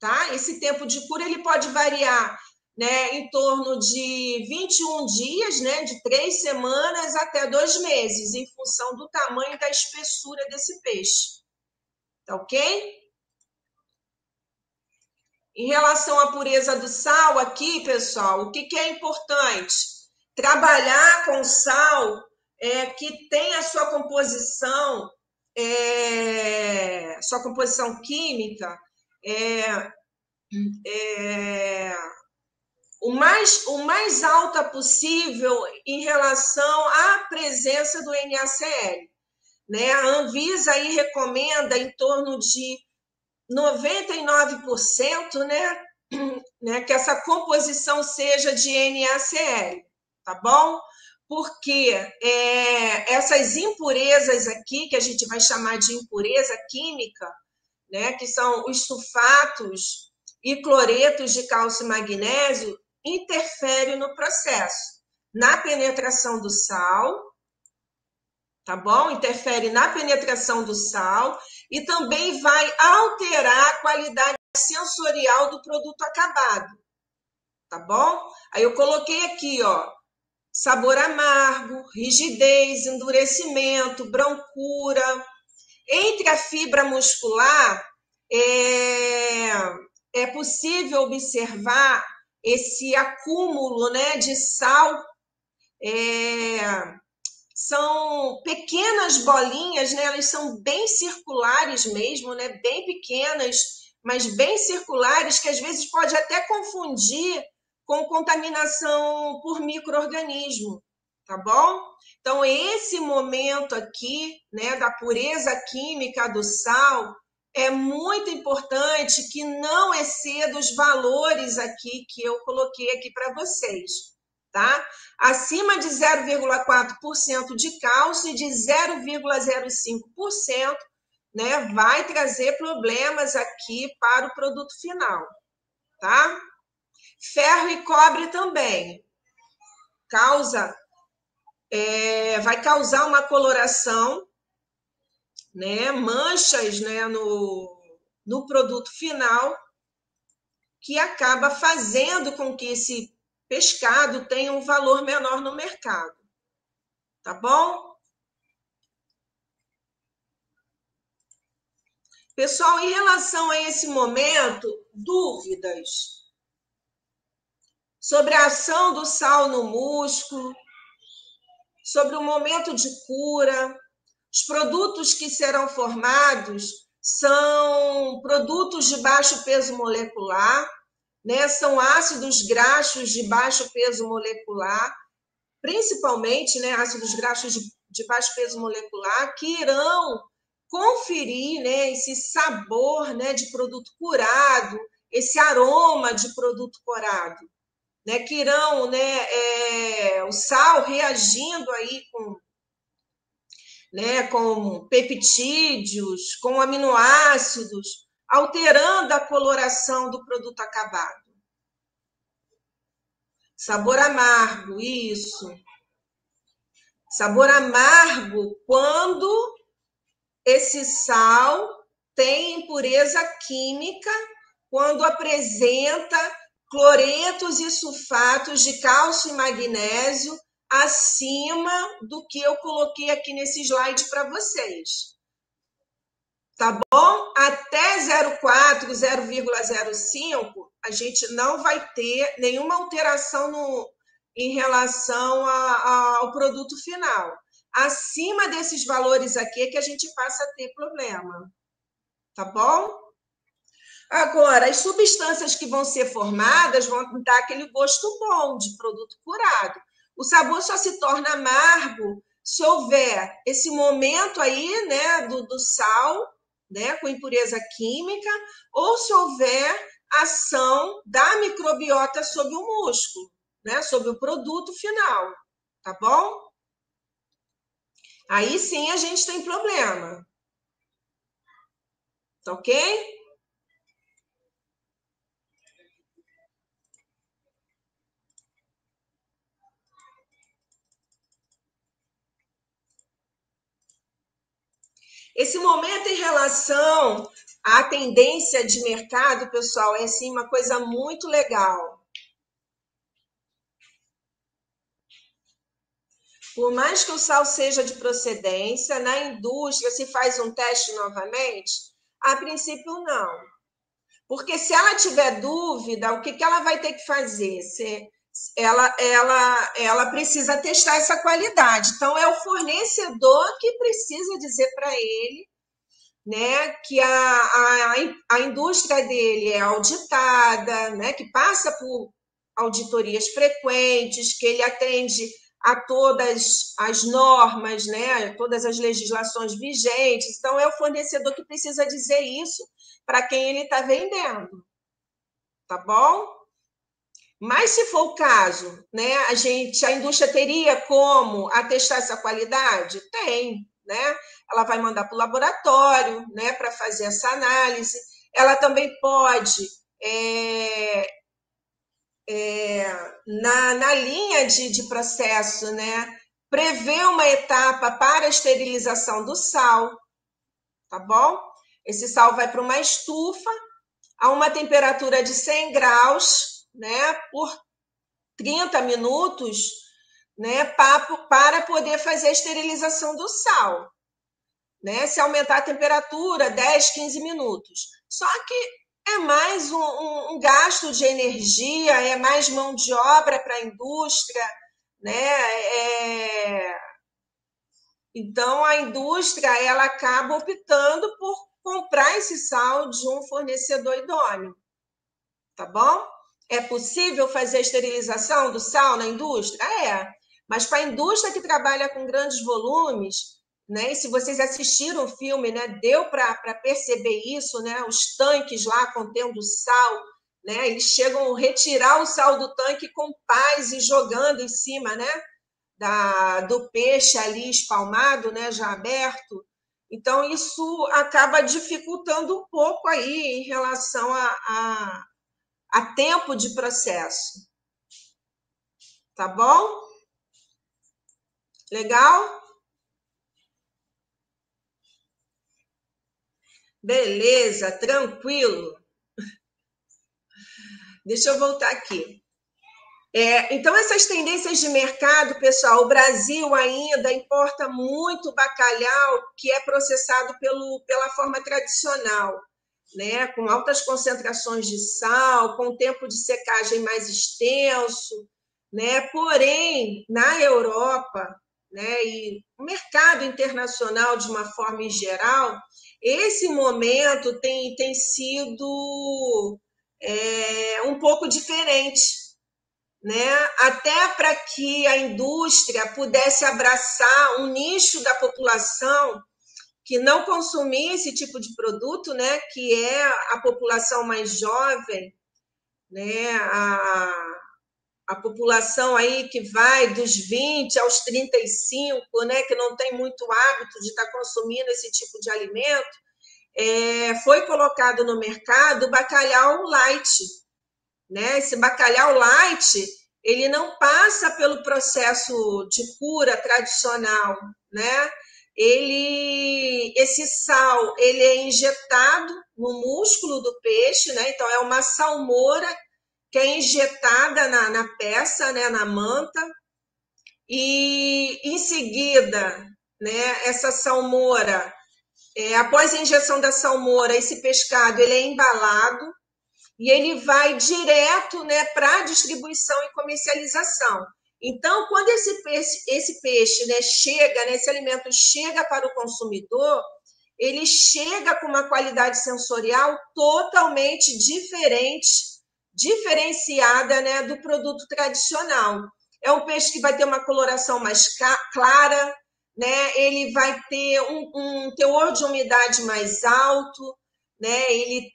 Tá? Esse tempo de cura ele pode variar, né, em torno de 21 dias, né, de 3 semanas até 2 meses, em função do tamanho e da espessura desse peixe. Tá ok? Em relação à pureza do sal, aqui, pessoal, o que é importante? Trabalhar com sal que tem a sua composição química o mais alta possível em relação à presença do NaCl. Né? A Anvisa aí recomenda em torno de 99%, né, que essa composição seja de NaCl, tá bom? Porque essas impurezas aqui, que a gente vai chamar de impureza química, né, que são os sulfatos e cloretos de cálcio e magnésio, interferem no processo, na penetração do sal, tá bom? Interfere na penetração do sal e também vai alterar a qualidade sensorial do produto acabado, tá bom? Aí eu coloquei aqui, ó, sabor amargo, rigidez, endurecimento, brancura. Entre a fibra muscular, é possível observar esse acúmulo, né, de sal. São pequenas bolinhas, né? Elas são bem circulares mesmo, né? Bem pequenas, mas bem circulares, que às vezes pode até confundir com contaminação por micro-organismo, tá bom? Então, esse momento aqui, né, da pureza química do sal, é muito importante que não exceda os valores aqui que eu coloquei aqui para vocês. Tá? Acima de 0,4% de cálcio e de 0,05%, né, vai trazer problemas aqui para o produto final, tá? Ferro e cobre também vai causar uma coloração, né, manchas, né, no produto final, que acaba fazendo com que esse pescado tem um valor menor no mercado. Tá bom? Pessoal, em relação a esse momento, dúvidas sobre a ação do sal no músculo, sobre o momento de cura. Os produtos que serão formados são produtos de baixo peso molecular, né? São ácidos graxos de baixo peso molecular, principalmente, né, ácidos graxos de baixo peso molecular, que irão conferir, né, esse sabor, né, de produto curado, esse aroma de produto curado, né, que irão, né, o sal reagindo aí com peptídeos, com aminoácidos, alterando a coloração do produto acabado. Sabor amargo, isso. Sabor amargo quando esse sal tem impureza química, quando apresenta cloretos e sulfatos de cálcio e magnésio acima do que eu coloquei aqui nesse slide para vocês. Tá bom? Até 0,4, 0,05, a gente não vai ter nenhuma alteração em relação ao produto final. Acima desses valores aqui é que a gente passa a ter problema. Tá bom? Agora, as substâncias que vão ser formadas vão dar aquele gosto bom de produto curado. O sabor só se torna amargo se houver esse momento aí, né, do sal, né, com impureza química, ou se houver ação da microbiota sobre o músculo, né, sobre o produto final, tá bom? Aí sim a gente tem problema. Tá ok? Esse momento em relação à tendência de mercado, pessoal, é assim uma coisa muito legal. Por mais que o sal seja de procedência, na indústria se faz um teste novamente? A princípio, não. Porque se ela tiver dúvida, o que ela vai ter que fazer? Ela precisa testar essa qualidade. Então, é o fornecedor que precisa dizer para ele, né, que a indústria dele é auditada, né, que passa por auditorias frequentes, que ele atende a todas as normas, né, todas as legislações vigentes. Então, é o fornecedor que precisa dizer isso para quem ele está vendendo, tá bom? Mas se for o caso, né, a indústria teria como atestar essa qualidade? Tem, né? Ela vai mandar para o laboratório, né, para fazer essa análise. Ela também pode, na linha de processo, né, prever uma etapa para a esterilização do sal, tá bom? Esse sal vai para uma estufa a uma temperatura de 100 graus, né, por 30 minutos, né, para poder fazer a esterilização do sal. Né? Se aumentar a temperatura, 10, 15 minutos. Só que é mais um gasto de energia, é mais mão de obra para a indústria, né? Então, a indústria ela acaba optando por comprar esse sal de um fornecedor idôneo, tá bom? É possível fazer a esterilização do sal na indústria? É, mas para a indústria que trabalha com grandes volumes, né? E se vocês assistiram o filme, né, deu para perceber isso, né? Os tanques lá contendo sal, né? Eles chegam a retirar o sal do tanque com pás e jogando em cima, né? Do peixe ali espalmado, né? Já aberto. Então, isso acaba dificultando um pouco aí em relação a tempo de processo. Tá bom? Legal? Beleza, tranquilo. Deixa eu voltar aqui. Então, essas tendências de mercado, pessoal, o Brasil ainda importa muito bacalhau que é processado pela forma tradicional, né? Com altas concentrações de sal, com tempo de secagem mais extenso, né? Porém, na Europa, né, e o mercado internacional de uma forma em geral, esse momento tem sido um pouco diferente, né? Até para que a indústria pudesse abraçar um nicho da população que não consumia esse tipo de produto, né? Que é a população mais jovem, né? A população aí que vai dos 20 aos 35, né? Que não tem muito hábito de estar consumindo esse tipo de alimento, foi colocado no mercado o bacalhau light, né? Esse bacalhau light, ele não passa pelo processo de cura tradicional, né? Esse sal, ele é injetado no músculo do peixe, né? Então é uma salmoura que é injetada na peça, né? Na manta, e em seguida, né? Essa salmoura, após a injeção da salmoura, esse pescado ele é embalado e ele vai direto, né, para a distribuição e comercialização. Então, quando esse peixe, né, chega, né, esse alimento chega para o consumidor, ele chega com uma qualidade sensorial totalmente diferente, diferenciada, né, do produto tradicional. É um peixe que vai ter uma coloração mais clara, né, ele vai ter um teor de umidade mais alto, né, ele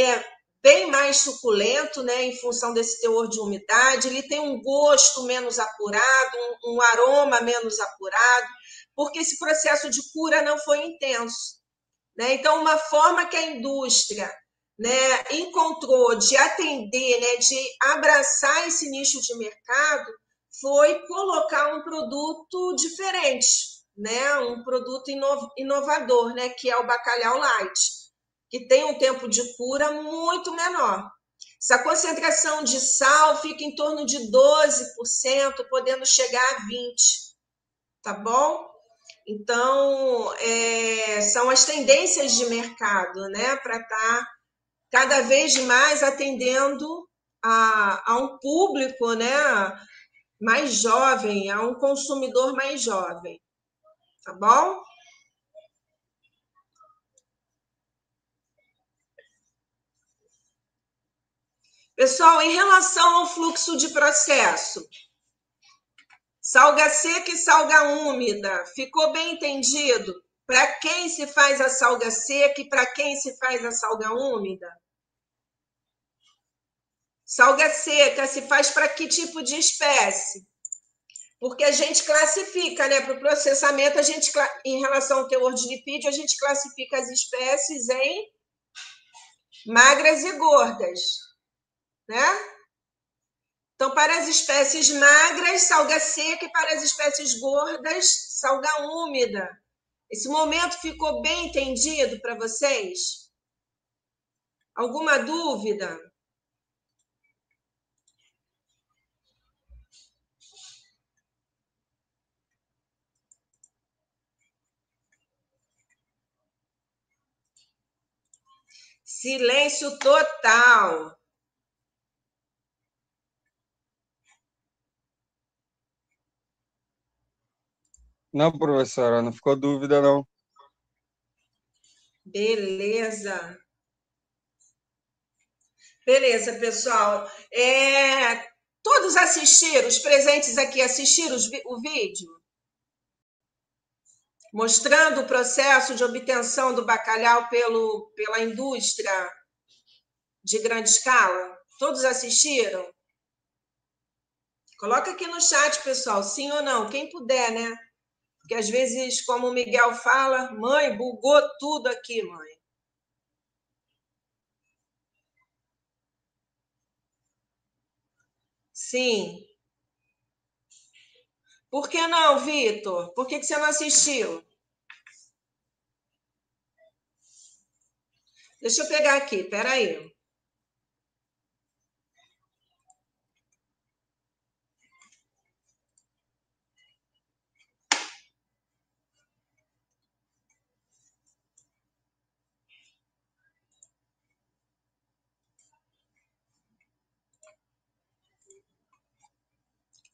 é bem mais suculento, né, em função desse teor de umidade, ele tem um gosto menos apurado, um aroma menos apurado, porque esse processo de cura não foi intenso, né? Então, uma forma que a indústria, né, encontrou de atender, né, de abraçar esse nicho de mercado, foi colocar um produto diferente, né, um produto inovador, né, que é o bacalhau light, que tem um tempo de cura muito menor. Essa concentração de sal fica em torno de 12%, podendo chegar a 20%, tá bom? Então, são as tendências de mercado, né, para estar cada vez mais atendendo a um público, né, mais jovem, a um consumidor mais jovem, tá bom? Pessoal, em relação ao fluxo de processo, salga seca e salga úmida, ficou bem entendido? Para quem se faz a salga seca e para quem se faz a salga úmida? Salga seca se faz para que tipo de espécie? Porque a gente classifica, né? Para o processamento, em relação ao teor de lipídio, a gente classifica as espécies em magras e gordas, né? Então, para as espécies magras, salga seca, e para as espécies gordas, salga úmida. Esse momento ficou bem entendido para vocês? Alguma dúvida? Silêncio total. Não, professora, não ficou dúvida, não. Beleza. Beleza, pessoal. Todos assistiram, os presentes aqui assistiram o vídeo? Mostrando o processo de obtenção do bacalhau pela indústria de grande escala? Todos assistiram? Coloca aqui no chat, pessoal, sim ou não, quem puder, né? Porque às vezes, como o Miguel fala, mãe, bugou tudo aqui, mãe. Sim. Por que não, Vitor? Por que você não assistiu? Deixa eu pegar aqui, peraí.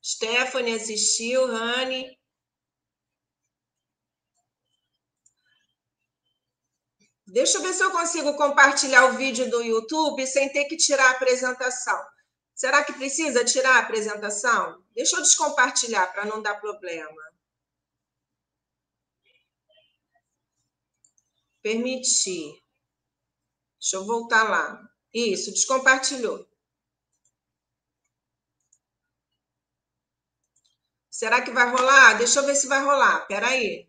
Stephanie assistiu, Rani. Deixa eu ver se eu consigo compartilhar o vídeo do YouTube sem ter que tirar a apresentação. Será que precisa tirar a apresentação? Deixa eu descompartilhar para não dar problema. Permitir. Deixa eu voltar lá. Isso, descompartilhou. Será que vai rolar? Deixa eu ver se vai rolar. Espera aí.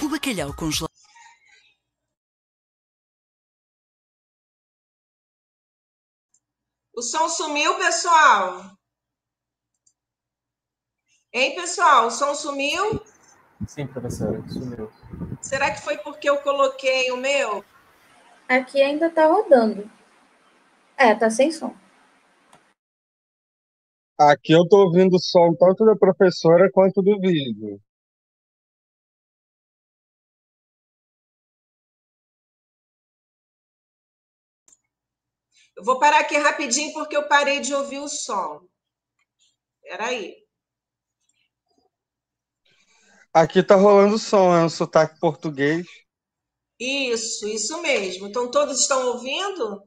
O bacalhau congelado. O som sumiu, pessoal? Hein, pessoal? O som sumiu? Sim, professora, sumiu. Será que foi porque eu coloquei o meu? Aqui ainda tá rodando. Tá sem som. Aqui eu tô ouvindo o som tanto da professora quanto do vídeo. Eu vou parar aqui rapidinho porque eu parei de ouvir o som. Espera aí. Aqui tá rolando som, é um sotaque português. Isso mesmo. Então, todos estão ouvindo?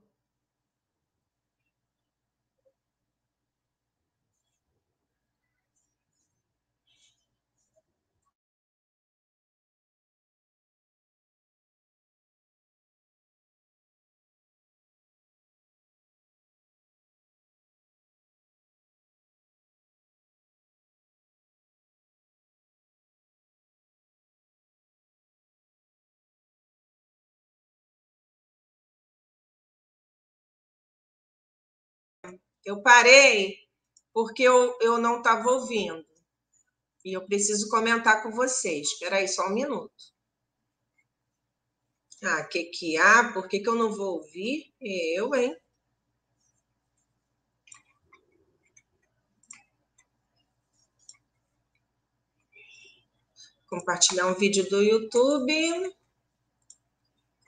Eu parei porque eu não estava ouvindo. E eu preciso comentar com vocês. Espera aí, só um minuto. Que há? Por que eu não vou ouvir? Eu, hein? Compartilhar um vídeo do YouTube.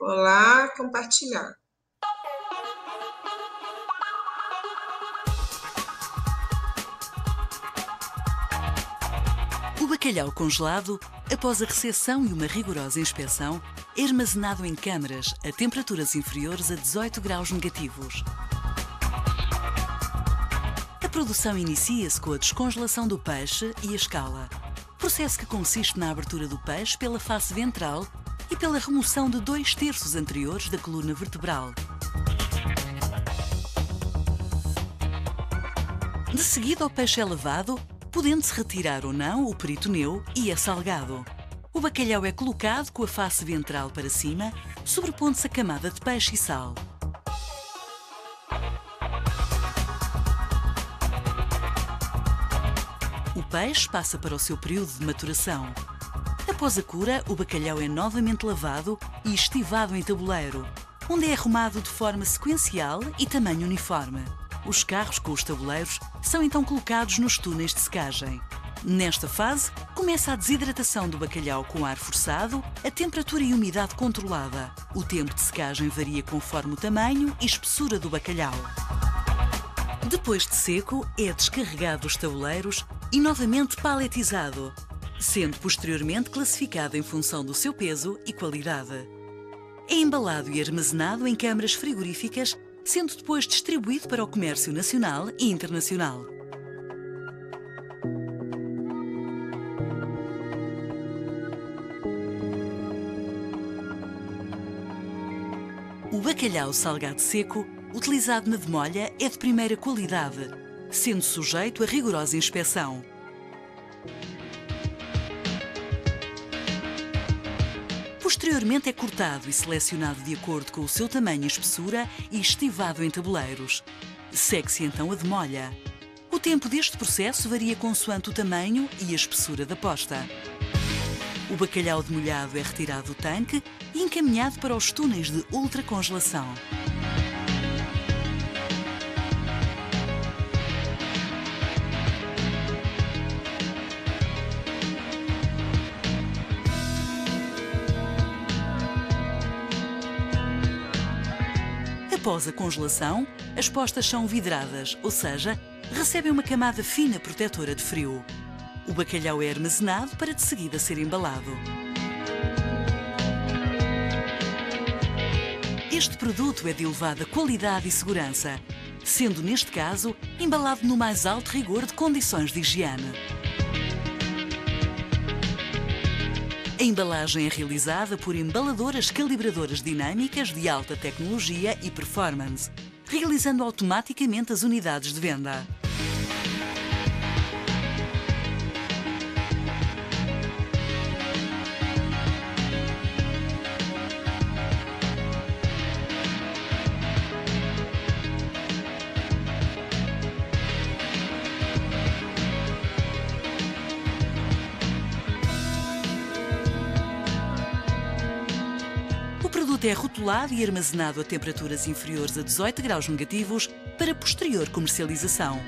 Vou lá compartilhar. O bacalhau congelado, após a recepção e uma rigorosa inspeção, é armazenado em câmaras a temperaturas inferiores a 18 graus negativos. A produção inicia-se com a descongelação do peixe e a escala, processo que consiste na abertura do peixe pela face ventral e pela remoção de 2/3 anteriores da coluna vertebral. De seguida, o peixe é lavado, podendo-se retirar ou não o peritoneu, e é salgado. O bacalhau é colocado com a face ventral para cima, sobrepondo-se a camada de peixe e sal. O peixe passa para o seu período de maturação. Após a cura, o bacalhau é novamente lavado e estivado em tabuleiro, onde é arrumado de forma sequencial e tamanho uniforme. Os carros com os tabuleiros são então colocados nos túneis de secagem. Nesta fase, começa a desidratação do bacalhau com ar forçado, a temperatura e umidade controlada. O tempo de secagem varia conforme o tamanho e espessura do bacalhau. Depois de seco, é descarregado dos tabuleiros e novamente paletizado, sendo posteriormente classificado em função do seu peso e qualidade. É embalado e armazenado em câmaras frigoríficas, sendo depois distribuído para o comércio nacional e internacional. O bacalhau salgado seco, utilizado na demolha, é de primeira qualidade, sendo sujeito a rigorosa inspeção. Posteriormente é cortado e selecionado de acordo com o seu tamanho e espessura e estivado em tabuleiros. Segue-se então a demolha. O tempo deste processo varia consoante o tamanho e a espessura da posta. O bacalhau demolhado é retirado do tanque e encaminhado para os túneis de ultracongelação. Após a congelação, as postas são vidradas, ou seja, recebem uma camada fina protetora de frio. O bacalhau é armazenado para de seguida ser embalado. Este produto é de elevada qualidade e segurança, sendo, neste caso, embalado no mais alto rigor de condições de higiene. A embalagem é realizada por embaladoras calibradoras dinâmicas de alta tecnologia e performance, realizando automaticamente as unidades de venda. O produto é rotulado e armazenado a temperaturas inferiores a 18 graus negativos para posterior comercialização.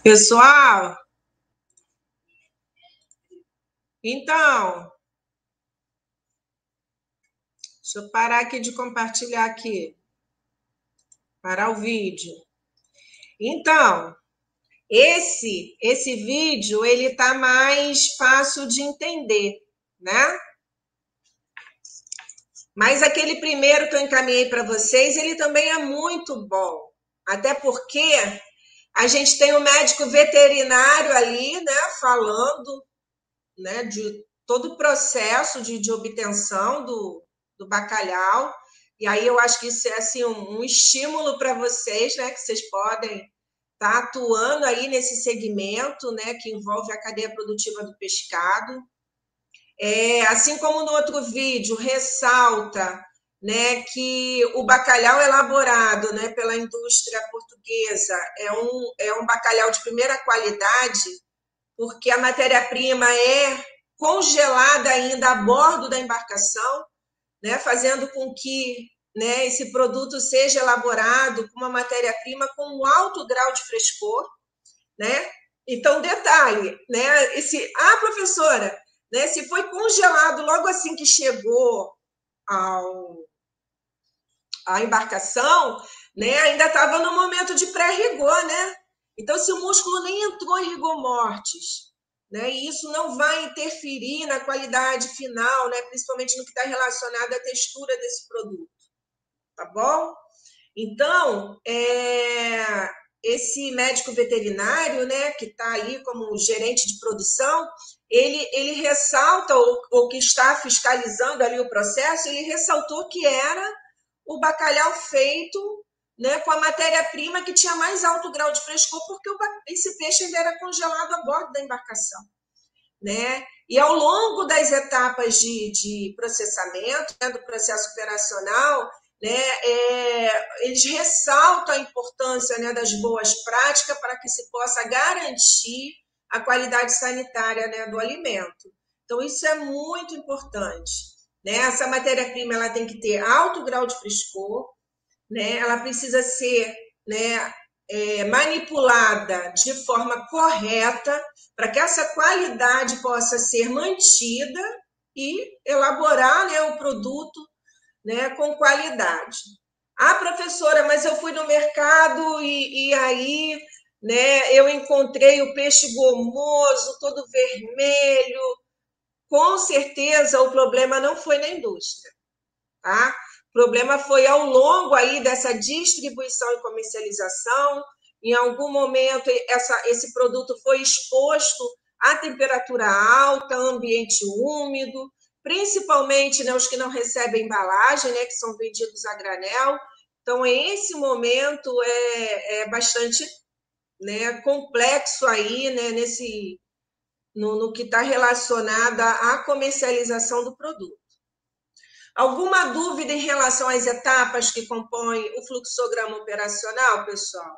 Pessoal, então, deixa eu parar aqui de compartilhar aqui, parar o vídeo. Então, esse vídeo, ele tá mais fácil de entender, né? Mas aquele primeiro que eu encaminhei para vocês, ele também é muito bom, até porque a gente tem um médico veterinário ali, né, falando, né, de todo o processo de obtenção do bacalhau. E aí eu acho que isso é assim, um estímulo para vocês, né, que vocês podem estar atuando aí nesse segmento, né, que envolve a cadeia produtiva do pescado. Assim como no outro vídeo, ressalta, né, que o bacalhau elaborado, né, pela indústria portuguesa é um bacalhau de primeira qualidade, porque a matéria-prima é congelada ainda a bordo da embarcação, né, fazendo com que, né, esse produto seja elaborado com uma matéria-prima com um alto grau de frescor, né? Então, detalhe, né, professora, né, se foi congelado logo assim que chegou à embarcação, né, ainda estava no momento de pré-rigor, né? Então, se o músculo nem entrou em rigor mortis, né, e isso não vai interferir na qualidade final, né, principalmente no que está relacionado à textura desse produto, tá bom? Então, esse médico veterinário, né, que está ali como gerente de produção, ele ressalta, ou que está fiscalizando ali o processo, ele ressaltou que era o bacalhau feito, né, com a matéria-prima que tinha mais alto grau de frescor, porque esse peixe ainda era congelado a bordo da embarcação, né? E ao longo das etapas de processamento, né, do processo operacional, né, eles ressaltam a importância, né, das boas práticas para que se possa garantir a qualidade sanitária, né, do alimento. Então, isso é muito importante, né? Essa matéria-prima ela tem que ter alto grau de frescor, né? Ela precisa ser, né, manipulada de forma correta para que essa qualidade possa ser mantida e elaborar, né, o produto, né, com qualidade. Ah, professora, mas eu fui no mercado e aí, né, eu encontrei o peixe gomoso, todo vermelho. Com certeza o problema não foi na indústria, tá? O problema foi ao longo aí dessa distribuição e comercialização. Em algum momento esse produto foi exposto a temperatura alta, ambiente úmido, principalmente, né, os que não recebem embalagem, né, que são vendidos a granel. Então, esse momento é bastante, né, complexo aí, né, no que está relacionado à comercialização do produto. Alguma dúvida em relação às etapas que compõem o fluxograma operacional, pessoal?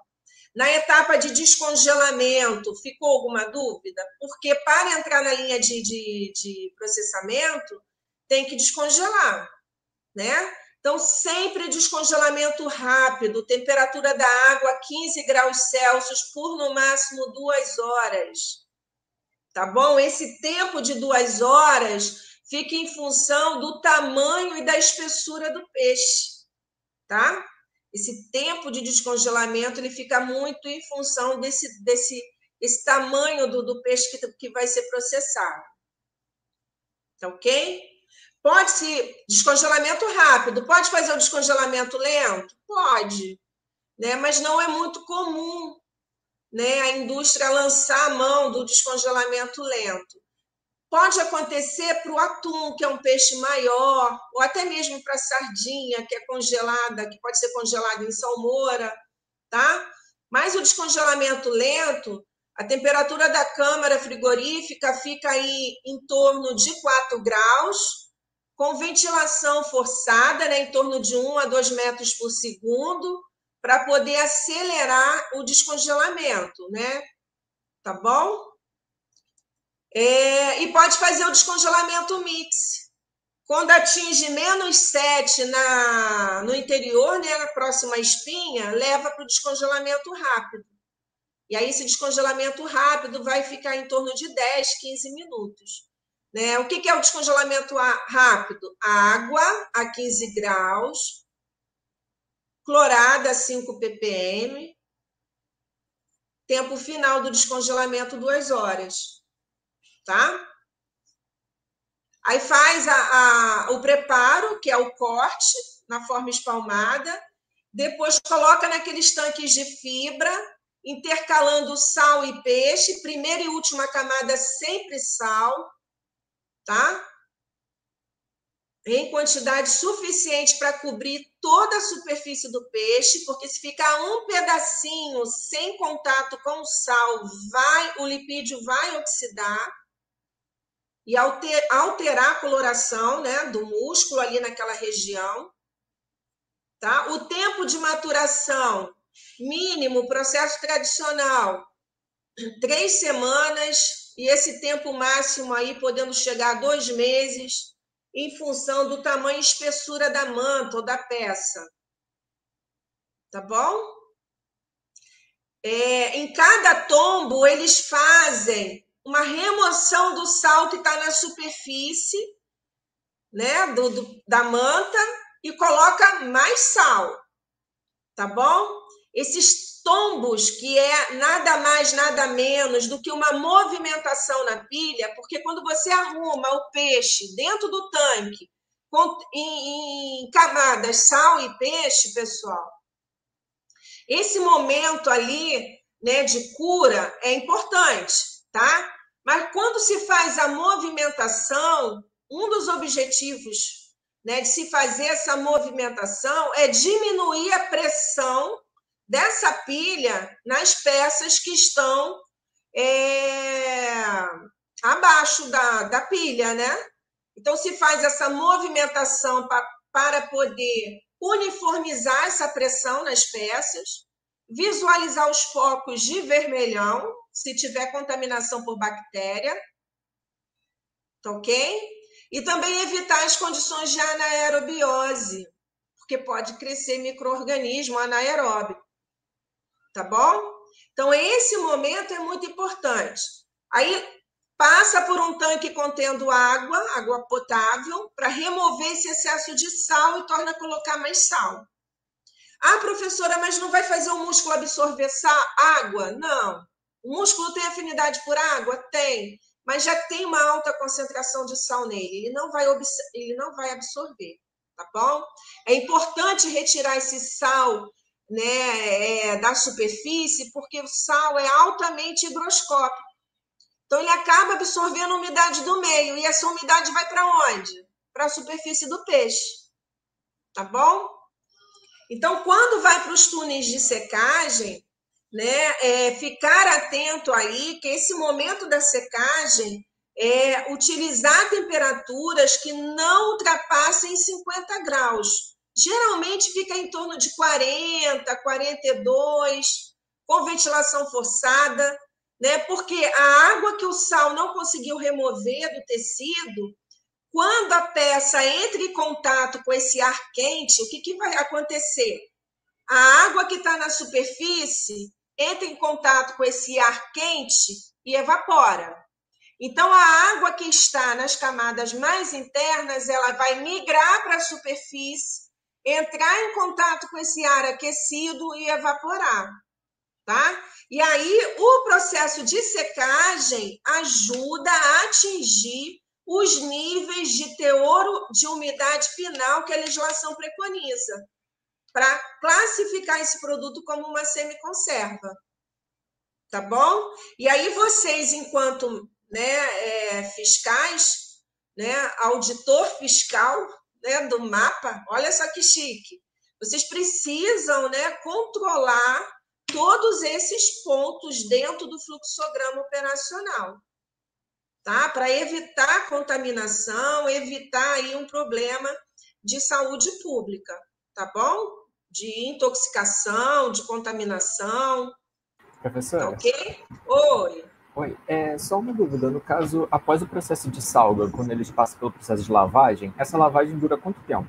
Na etapa de descongelamento, ficou alguma dúvida? Porque para entrar na linha de processamento, tem que descongelar, né? Então, sempre descongelamento rápido, temperatura da água 15 graus Celsius por no máximo 2 horas. Tá bom? Esse tempo de 2 horas fica em função do tamanho e da espessura do peixe, tá? Esse tempo de descongelamento ele fica muito em função desse tamanho do peixe que vai ser processado. Tá ok? Pode-se descongelamento rápido, pode fazer o descongelamento lento? Pode, né? Mas não é muito comum, né, a indústria lançar a mão do descongelamento lento. Pode acontecer para o atum, que é um peixe maior, ou até mesmo para a sardinha, que é congelada, que pode ser congelada em salmoura, tá? Mas o descongelamento lento, a temperatura da câmara frigorífica fica aí em torno de 4 graus, com ventilação forçada, né, em torno de 1 a 2 metros por segundo, para poder acelerar o descongelamento, né? Tá bom? E pode fazer o descongelamento mix. Quando atinge -7 no interior, né, na próxima espinha, leva para o descongelamento rápido. E aí esse descongelamento rápido vai ficar em torno de 10, 15 minutos. Né? O que é o descongelamento rápido? Água a 15 graus, clorada a 5 ppm, tempo final do descongelamento 2 horas. Tá? Aí faz o preparo, que é o corte, na forma espalmada, depois coloca naqueles tanques de fibra, intercalando sal e peixe, primeira e última camada sempre sal, tá? Em quantidade suficiente para cobrir toda a superfície do peixe, porque se ficar um pedacinho sem contato com o sal, o lipídio vai oxidar e alterar a coloração, né, do músculo ali naquela região. Tá? O tempo de maturação mínimo, processo tradicional, 3 semanas, e esse tempo máximo aí podendo chegar a 2 meses, em função do tamanho e espessura da manta ou da peça. Tá bom? Em cada tombo, eles fazem uma remoção do sal que está na superfície, né, da manta, e coloca mais sal, tá bom? Esses tombos, que é nada mais, nada menos do que uma movimentação na pilha, porque quando você arruma o peixe dentro do tanque, em camadas sal e peixe, pessoal, Esse momento ali, né, de cura é importante, tá? Mas quando se faz a movimentação, um dos objetivos, né, de se fazer essa movimentação é diminuir a pressão dessa pilha nas peças que estão abaixo da pilha, né? Então, se faz essa movimentação para poder uniformizar essa pressão nas peças, visualizar os focos de vermelhão, se tiver contaminação por bactéria, tá ok? E também evitar as condições de anaerobiose, porque pode crescer micro-organismo anaeróbico, tá bom? Então, esse momento é muito importante. Aí, passa por um tanque contendo água potável, para remover esse excesso de sal e torna a colocar mais sal. Ah, professora, mas não vai fazer o músculo absorver água? Não. O músculo tem afinidade por água? Tem. Mas já tem uma alta concentração de sal nele. Ele não vai absorver, tá bom? É importante retirar esse sal, né, da superfície, porque o sal é altamente higroscópico. Então, ele acaba absorvendo a umidade do meio. E essa umidade vai para onde? Para a superfície do peixe. Tá bom? Então, quando vai para os túneis de secagem, né, ficar atento aí que esse momento da secagem utilizar temperaturas que não ultrapassem 50 graus. Geralmente fica em torno de 40, 42, com ventilação forçada, né? Porque a água que o sal não conseguiu remover do tecido, quando a peça entra em contato com esse ar quente, o que vai acontecer? A água que está na superfície entra em contato com esse ar quente e evapora. Então, a água que está nas camadas mais internas, ela vai migrar para a superfície, entrar em contato com esse ar aquecido e evaporar, tá? E aí, o processo de secagem ajuda a atingir os níveis de teor de umidade final que a legislação preconiza, para classificar esse produto como uma semiconserva, tá bom? E aí vocês, enquanto, né, fiscais, né, auditor fiscal, né, do mapa, olha só que chique, vocês precisam, né, controlar todos esses pontos dentro do fluxograma operacional, tá? Para evitar contaminação, evitar aí um problema de saúde pública, tá bom? De intoxicação, de contaminação. Professora? Tá ok? Oi. Oi, só uma dúvida. No caso, após o processo de salga, quando eles passam pelo processo de lavagem, essa lavagem dura quanto tempo?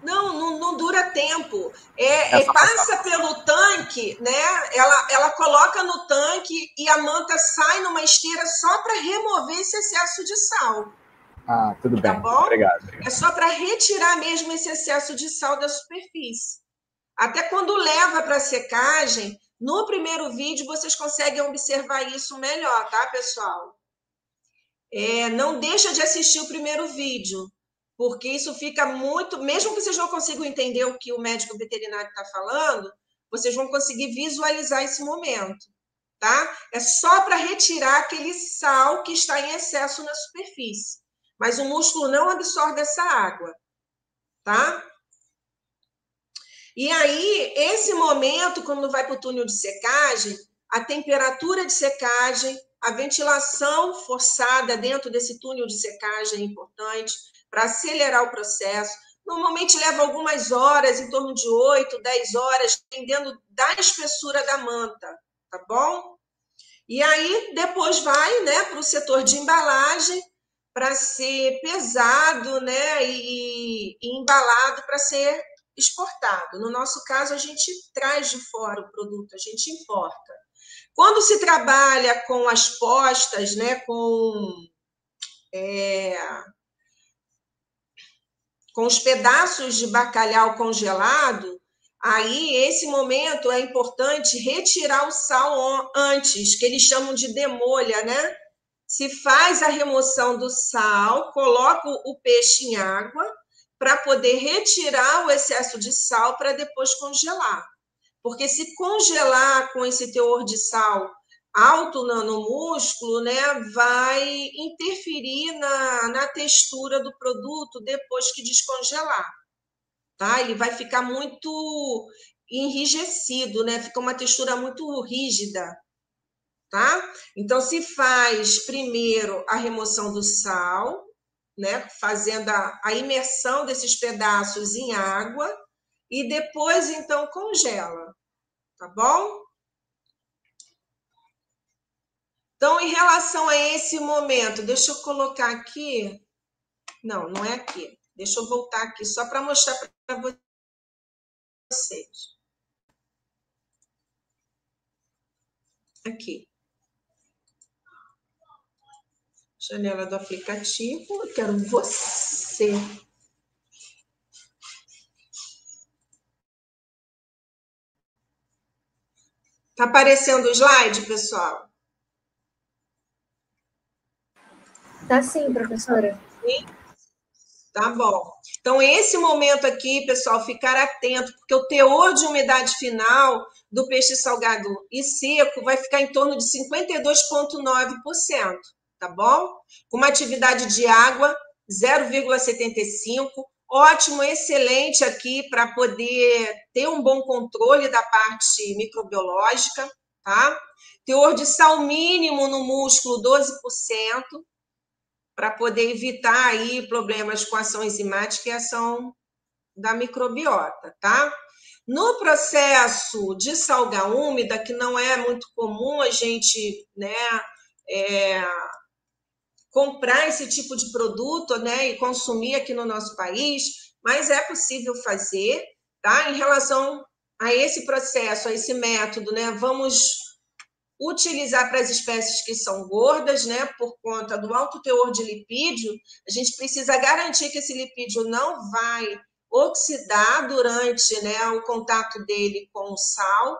Não dura tempo. Passa pelo tanque, né? Ela coloca no tanque e a manta sai numa esteira só para remover esse excesso de sal. Ah, tudo bem. Tá bom? Obrigado. É só para retirar mesmo esse excesso de sal da superfície. Até quando leva para secagem, no primeiro vídeo vocês conseguem observar isso melhor, tá, pessoal? Não deixa de assistir o primeiro vídeo, porque isso fica muito... Mesmo que vocês não consigam entender o que o médico veterinário está falando, vocês vão conseguir visualizar esse momento, tá? É só para retirar aquele sal que está em excesso na superfície. Mas o músculo não absorve essa água, tá? E aí, esse momento, quando vai para o túnel de secagem, a temperatura de secagem, a ventilação forçada dentro desse túnel de secagem é importante para acelerar o processo. Normalmente leva algumas horas, em torno de 8, 10 horas, dependendo da espessura da manta, tá bom? E aí, depois vai, né, para o setor de embalagem, para ser pesado, né, e embalado para ser exportado. No nosso caso, a gente traz de fora o produto, a gente importa. Quando se trabalha com as postas, né, com os pedaços de bacalhau congelado, aí, esse momento é importante retirar o sal antes, que eles chamam de demolha, né? Se faz a remoção do sal, coloca o peixe em água para poder retirar o excesso de sal para depois congelar. porque se congelar com esse teor de sal alto no músculo, né, vai interferir na textura do produto depois que descongelar, tá? Ele vai ficar muito enrijecido, né? Fica uma textura muito rígida, tá? Então, se faz primeiro a remoção do sal, né, fazendo a imersão desses pedaços em água, e depois, então, congela, tá bom? Então, em relação a esse momento, deixa eu colocar aqui. Não, não é aqui. Deixa eu voltar aqui, só para mostrar para vocês. Aqui. Janela do aplicativo. Eu quero você. Tá aparecendo o slide, pessoal? Tá sim, professora. Sim? Tá bom. Então, esse momento aqui, pessoal, ficar atento, porque o teor de umidade final do peixe salgado e seco vai ficar em torno de 52,9%, tá bom? Com uma atividade de água 0,75%. Ótimo, excelente aqui para poder ter um bom controle da parte microbiológica, tá? Teor de sal mínimo no músculo 12%, para poder evitar aí problemas com ação enzimática e ação da microbiota, tá? No processo de salga úmida, que não é muito comum a gente, né, comprar esse tipo de produto, né, e consumir aqui no nosso país, mas é possível fazer, tá? Em relação a esse processo, a esse método, né, vamos utilizar para as espécies que são gordas, né, por conta do alto teor de lipídio, a gente precisa garantir que esse lipídio não vai oxidar durante, né, o contato dele com o sal.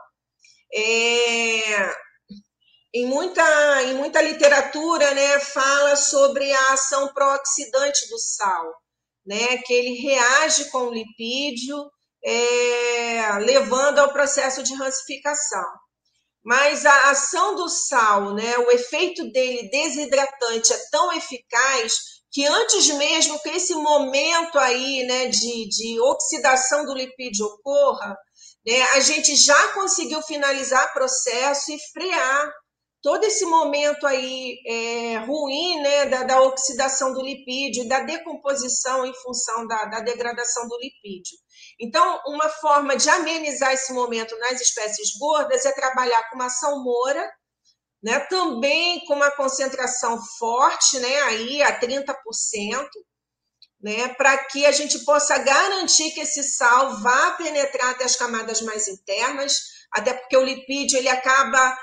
Em muita literatura, né, fala sobre a ação pró-oxidante do sal, né, que ele reage com o lipídio, levando ao processo de rancificação. Mas a ação do sal, né, o efeito dele desidratante é tão eficaz que antes mesmo que esse momento aí, né, de oxidação do lipídio ocorra, né, a gente já conseguiu finalizar o processo e frear todo esse momento aí ruim, né, da oxidação do lipídio, da decomposição em função da degradação do lipídio. Então, uma forma de amenizar esse momento nas espécies gordas é trabalhar com uma salmoura, né, também com uma concentração forte, né, aí a 30%, né, para que a gente possa garantir que esse sal vá penetrar até as camadas mais internas, até porque o lipídio ele acaba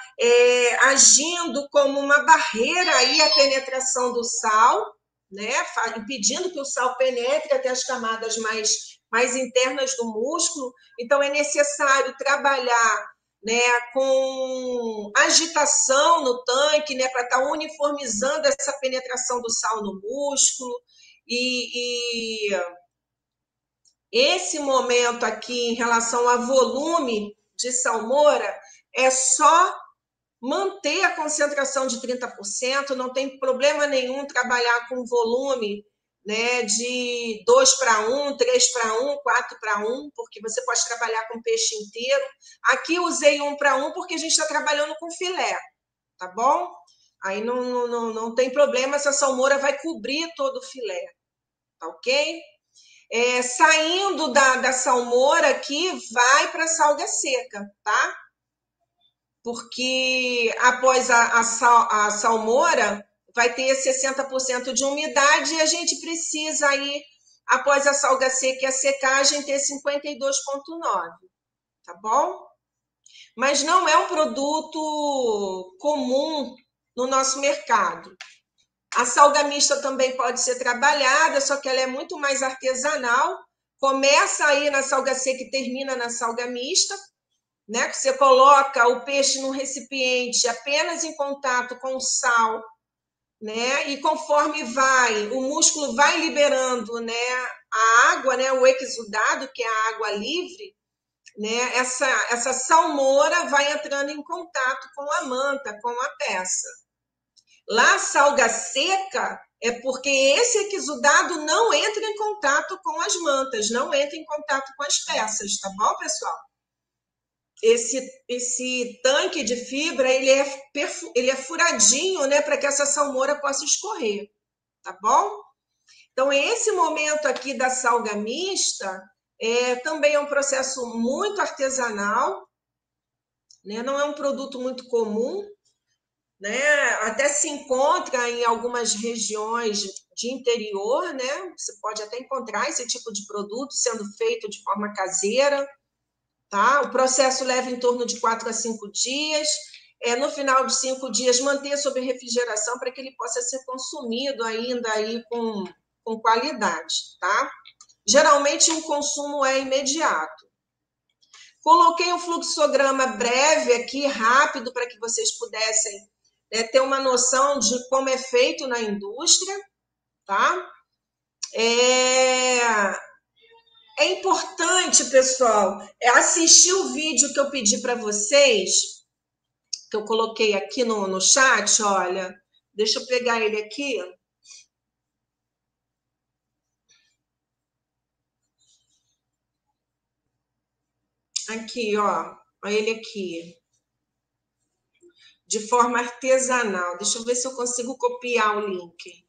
agindo como uma barreira aí à penetração do sal, né, impedindo que o sal penetre até as camadas mais internas do músculo. Então, é necessário trabalhar, né, com agitação no tanque, né, para estar uniformizando essa penetração do sal no músculo. E esse momento aqui, em relação a volume de salmoura, é só manter a concentração de 30%, não tem problema nenhum trabalhar com volume, né, de 2:1, 3:1, 4:1, porque você pode trabalhar com peixe inteiro. Aqui usei 1:1 porque a gente está trabalhando com filé, tá bom? Aí não tem problema, essa salmoura vai cobrir todo o filé, tá ok? Saindo da salmoura aqui, vai para a salga seca, tá? Porque após a salmoura, vai ter 60% de umidade e a gente precisa aí, após a salga seca e a secagem, ter 52,9%, tá bom? Mas não é um produto comum no nosso mercado. A salga mista também pode ser trabalhada, só que ela é muito mais artesanal. Começa aí na salga seca e termina na salga mista, né? Que você coloca o peixe num recipiente apenas em contato com o sal, né? E conforme o músculo vai liberando, né, a água, né, o exudado, que é a água livre, né, essa salmoura vai entrando em contato com a manta, com a peça. Lá, a salga seca é porque esse exudado não entra em contato com as mantas, não entra em contato com as peças, tá bom, pessoal? Esse tanque de fibra, ele é furadinho, né, para que essa salmoura possa escorrer, tá bom? Então, esse momento aqui da salga mista também é um processo muito artesanal, né? Não é um produto muito comum, né? Até se encontra em algumas regiões de interior, né? Você pode até encontrar esse tipo de produto sendo feito de forma caseira, tá? O processo leva em torno de 4 a 5 dias. No final de 5 dias, manter sob refrigeração para que ele possa ser consumido ainda aí com qualidade, tá? Geralmente, o consumo é imediato. Coloquei um fluxograma breve aqui, rápido, para que vocês pudessem ter uma noção de como é feito na indústria, tá? É importante, pessoal, assistir o vídeo que eu pedi para vocês, que eu coloquei aqui no chat, olha. Deixa eu pegar ele aqui. Aqui, ó. Olha ele aqui. De forma artesanal. Deixa eu ver se eu consigo copiar o link.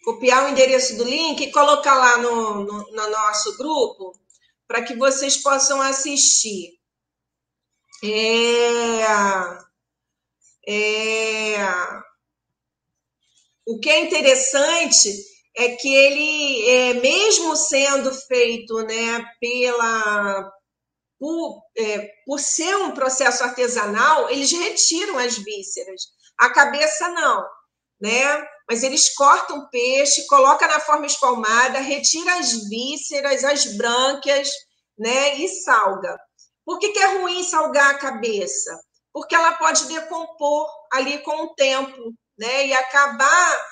Copiar o endereço do link e colocar lá no nosso grupo para que vocês possam assistir. O que é interessante é que ele, mesmo sendo feito, né, por ser um processo artesanal, eles retiram as vísceras. A cabeça não, né? Mas eles cortam o peixe, colocam na forma espalmada, retira as vísceras, as brânquias, né? E salga. Por que é ruim salgar a cabeça? Porque ela pode decompor ali com o tempo, né? E acabar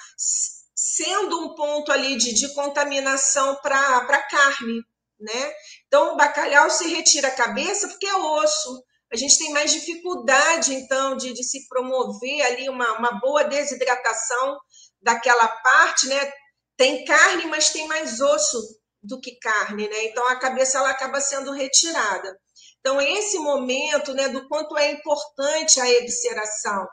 sendo um ponto ali de contaminação para a carne, né? Então, o bacalhau se retira a cabeça porque é osso. A gente tem mais dificuldade, então, de se promover ali uma boa desidratação daquela parte, né? Tem carne, mas tem mais osso do que carne, né? Então, a cabeça ela acaba sendo retirada. Então, esse momento, né, do quanto é importante a evisceração,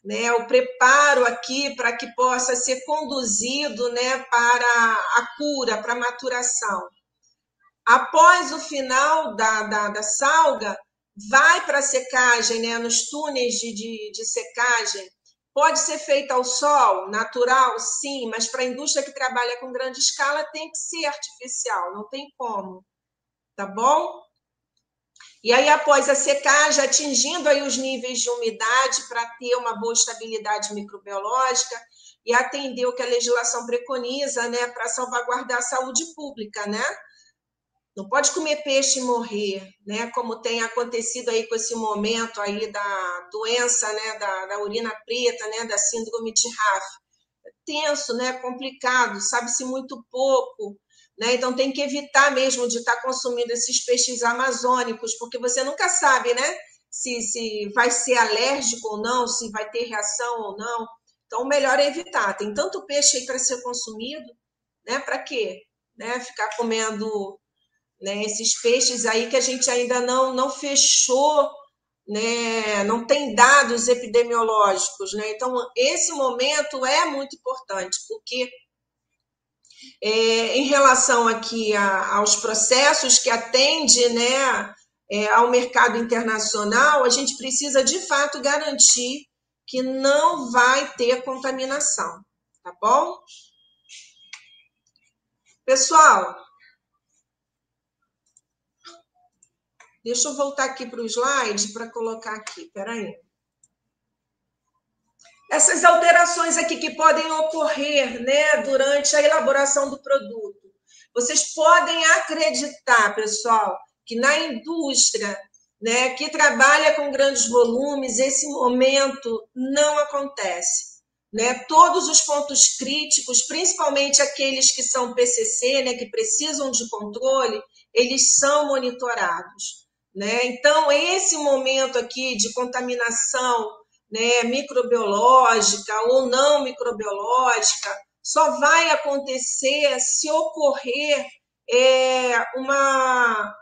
né? O preparo aqui para que possa ser conduzido, né, para a cura, para a maturação. Após o final da salga, vai para a secagem, né, nos túneis de secagem. Pode ser feita ao sol, natural, sim, mas para a indústria que trabalha com grande escala tem que ser artificial, não tem como, tá bom? E aí, após a secagem, atingindo aí os níveis de umidade para ter uma boa estabilidade microbiológica e atender o que a legislação preconiza, né, para salvaguardar a saúde pública, né? Não pode comer peixe e morrer, né? Como tem acontecido aí com esse momento aí da doença, né? Da urina preta, né? Da síndrome de RAF. É tenso, né? Complicado, sabe-se muito pouco, né? Então tem que evitar mesmo de estar consumindo esses peixes amazônicos, porque você nunca sabe, né? Se vai ser alérgico ou não, se vai ter reação ou não. Então o melhor é evitar. Tem tanto peixe aí para ser consumido, né? Para quê? Né? Ficar comendo, né, esses peixes aí que a gente ainda não fechou, né, não tem dados epidemiológicos, né? Então, esse momento é muito importante, porque em relação aqui aos processos que atende, né, ao mercado internacional, a gente precisa, de fato, garantir que não vai ter contaminação, tá bom? Pessoal, deixa eu voltar aqui para o slide para colocar aqui, peraí. Essas alterações aqui que podem ocorrer, né, durante a elaboração do produto. Vocês podem acreditar, pessoal, que na indústria, né, que trabalha com grandes volumes, esse momento não acontece. né? Todos os pontos críticos, principalmente aqueles que são PCC, né, que precisam de controle, eles são monitorados, né? Então, esse momento aqui de contaminação, né, microbiológica ou não microbiológica, só vai acontecer se ocorrer uma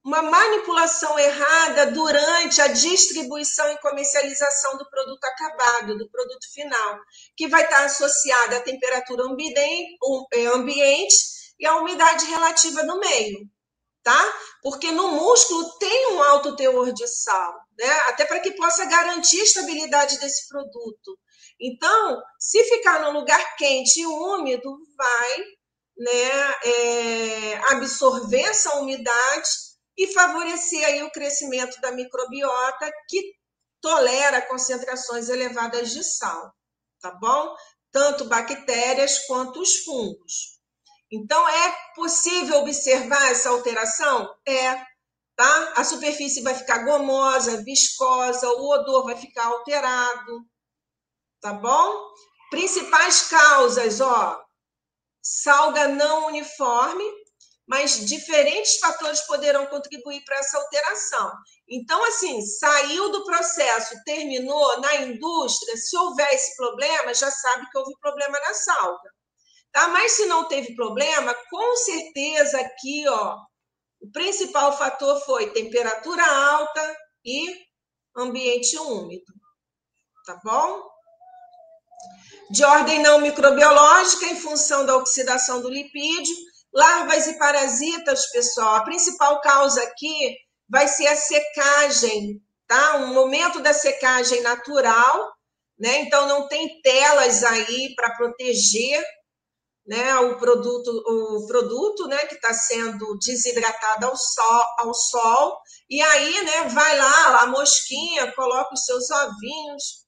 manipulação errada durante a distribuição e comercialização do produto acabado, do produto final, que vai estar associada à temperatura ambiente e à umidade relativa do meio, tá? Porque no músculo tem um alto teor de sal, né? Até para que possa garantir a estabilidade desse produto. Então, se ficar num lugar quente e úmido, vai, né, absorver essa umidade e favorecer aí o crescimento da microbiota, que tolera concentrações elevadas de sal, tá bom? Tanto bactérias quanto os fungos. Então, é possível observar essa alteração? Tá? A superfície vai ficar gomosa, viscosa, o odor vai ficar alterado, tá bom? Principais causas, salga não uniforme, mas diferentes fatores poderão contribuir para essa alteração. Então, assim, saiu do processo, terminou na indústria, se houver esse problema, já sabe que houve problema na salga. Tá? Mas se não teve problema, com certeza aqui, o principal fator foi temperatura alta e ambiente úmido. Tá bom? De ordem não microbiológica, em função da oxidação do lipídio, larvas e parasitas, pessoal, a principal causa aqui vai ser a secagem, tá? Um momento da secagem natural, né? Então não tem telas aí para proteger, né, o produto, né, que está sendo desidratado ao sol, e aí, né, vai lá a mosquinha, coloca os seus ovinhos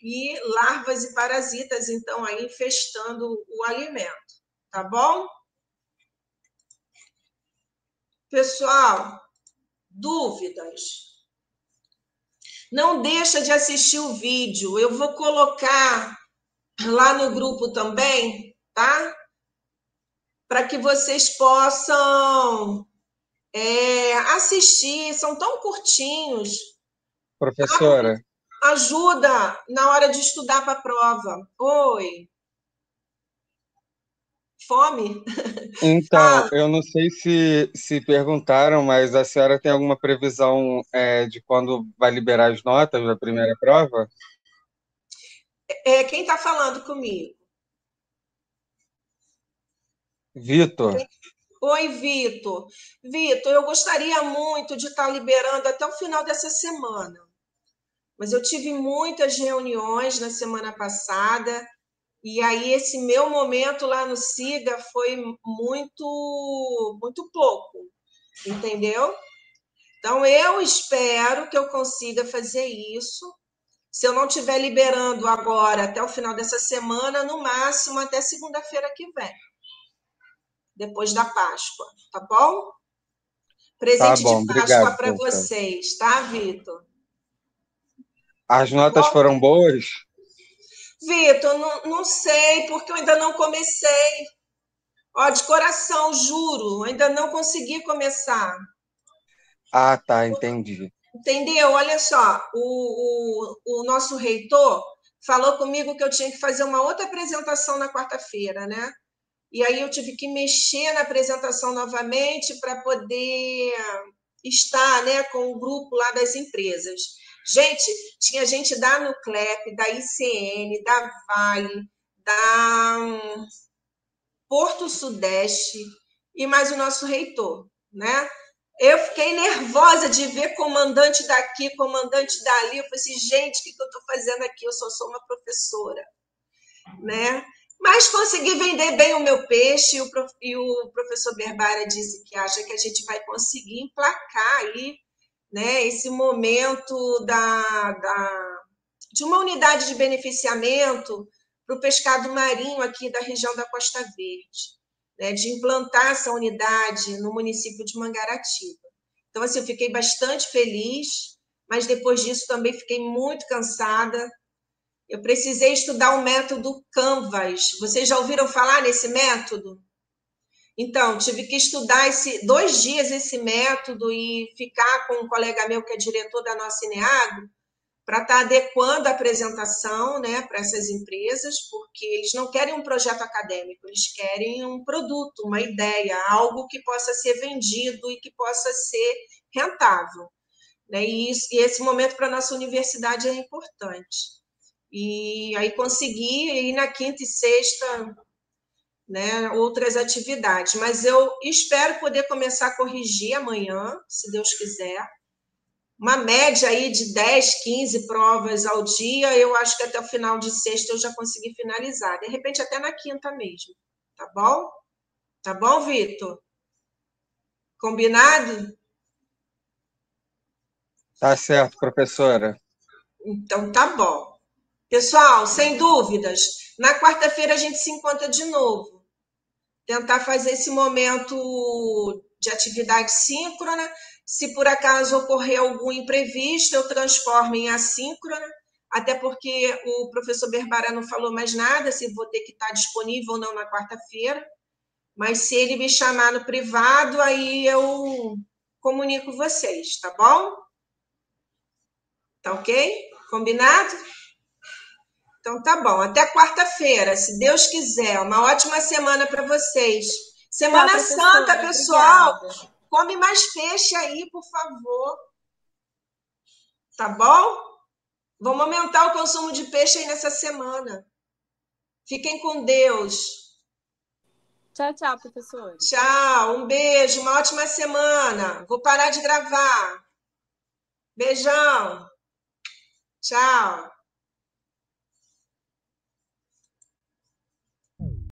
e larvas e parasitas, então, aí infestando o alimento, tá bom? Pessoal, dúvidas? Não deixa de assistir o vídeo, eu vou colocar lá no grupo também, tá? Para que vocês possam assistir, são tão curtinhos. Professora. Tá? Ajuda na hora de estudar para a prova. Oi. Fome? Então, eu não sei se perguntaram, mas a senhora tem alguma previsão de quando vai liberar as notas da primeira prova? Quem está falando comigo? Vitor. Oi, Vitor. Vitor, eu gostaria muito de estar liberando até o final dessa semana, mas eu tive muitas reuniões na semana passada, e aí esse meu momento lá no SIGA foi muito, muito pouco, entendeu? Então, eu espero que eu consiga fazer isso. Se eu não estiver liberando agora até o final dessa semana, no máximo até segunda-feira que vem, depois da Páscoa, tá bom? Presente Tá bom, de Páscoa obrigado, para vocês, tá, Vitor? As notas foram boas? Vitor, não sei, porque eu ainda não comecei. De coração, juro, ainda não consegui começar. Ah, tá, entendi. Entendeu? Olha só, o nosso reitor falou comigo que eu tinha que fazer uma outra apresentação na quarta-feira, né? E aí eu tive que mexer na apresentação novamente para poder estar, né, com o grupo lá das empresas. Gente, tinha gente da Nuclep, da ICN, da Vale, da Porto Sudeste e mais o nosso reitor, né? Eu fiquei nervosa de ver comandante daqui, comandante dali. Eu falei assim, gente, o que eu estou fazendo aqui? Eu só sou uma professora, né? Mas consegui vender bem o meu peixe e o professor Berbara disse que acha que a gente vai conseguir emplacar aí, né, esse momento de uma unidade de beneficiamento para o pescado marinho aqui da região da Costa Verde, né, de implantar essa unidade no município de Mangaratiba. Então, assim, eu fiquei bastante feliz, mas depois disso também fiquei muito cansada, Eu precisei estudar o método Canvas. Vocês já ouviram falar nesse método? Então, tive que estudar 2 dias esse método e ficar com um colega meu que é diretor da nossa Ineagro para estar adequando a apresentação, né, para essas empresas, porque eles não querem um projeto acadêmico, eles querem um produto, uma ideia, algo que possa ser vendido e que possa ser rentável. Né? E esse momento para a nossa universidade é importante. E aí consegui ir na quinta e sexta, né, outras atividades, mas eu espero poder começar a corrigir amanhã, se Deus quiser. Uma média aí de 10, 15 provas ao dia, eu acho que até o final de sexta eu já consegui finalizar, de repente até na quinta mesmo, tá bom? Tá bom, Vitor? Combinado? Tá certo, professora. Então tá bom. Pessoal, sem dúvidas, na quarta-feira a gente se encontra de novo. Tentar fazer esse momento de atividade síncrona. Se por acaso ocorrer algum imprevisto, eu transformo em assíncrona, até porque o professor Berbara não falou mais nada, se vou ter que estar disponível ou não na quarta-feira. Mas se ele me chamar no privado, aí eu comunico vocês, tá bom? Tá ok? Combinado? Então tá bom. Até quarta-feira, se Deus quiser. Uma ótima semana para vocês. Semana Santa, pessoal. Obrigada. Come mais peixe aí, por favor. Tá bom? Vamos aumentar o consumo de peixe aí nessa semana. Fiquem com Deus. Tchau, tchau, professor. Tchau, um beijo, uma ótima semana. Vou parar de gravar. Beijão. Tchau.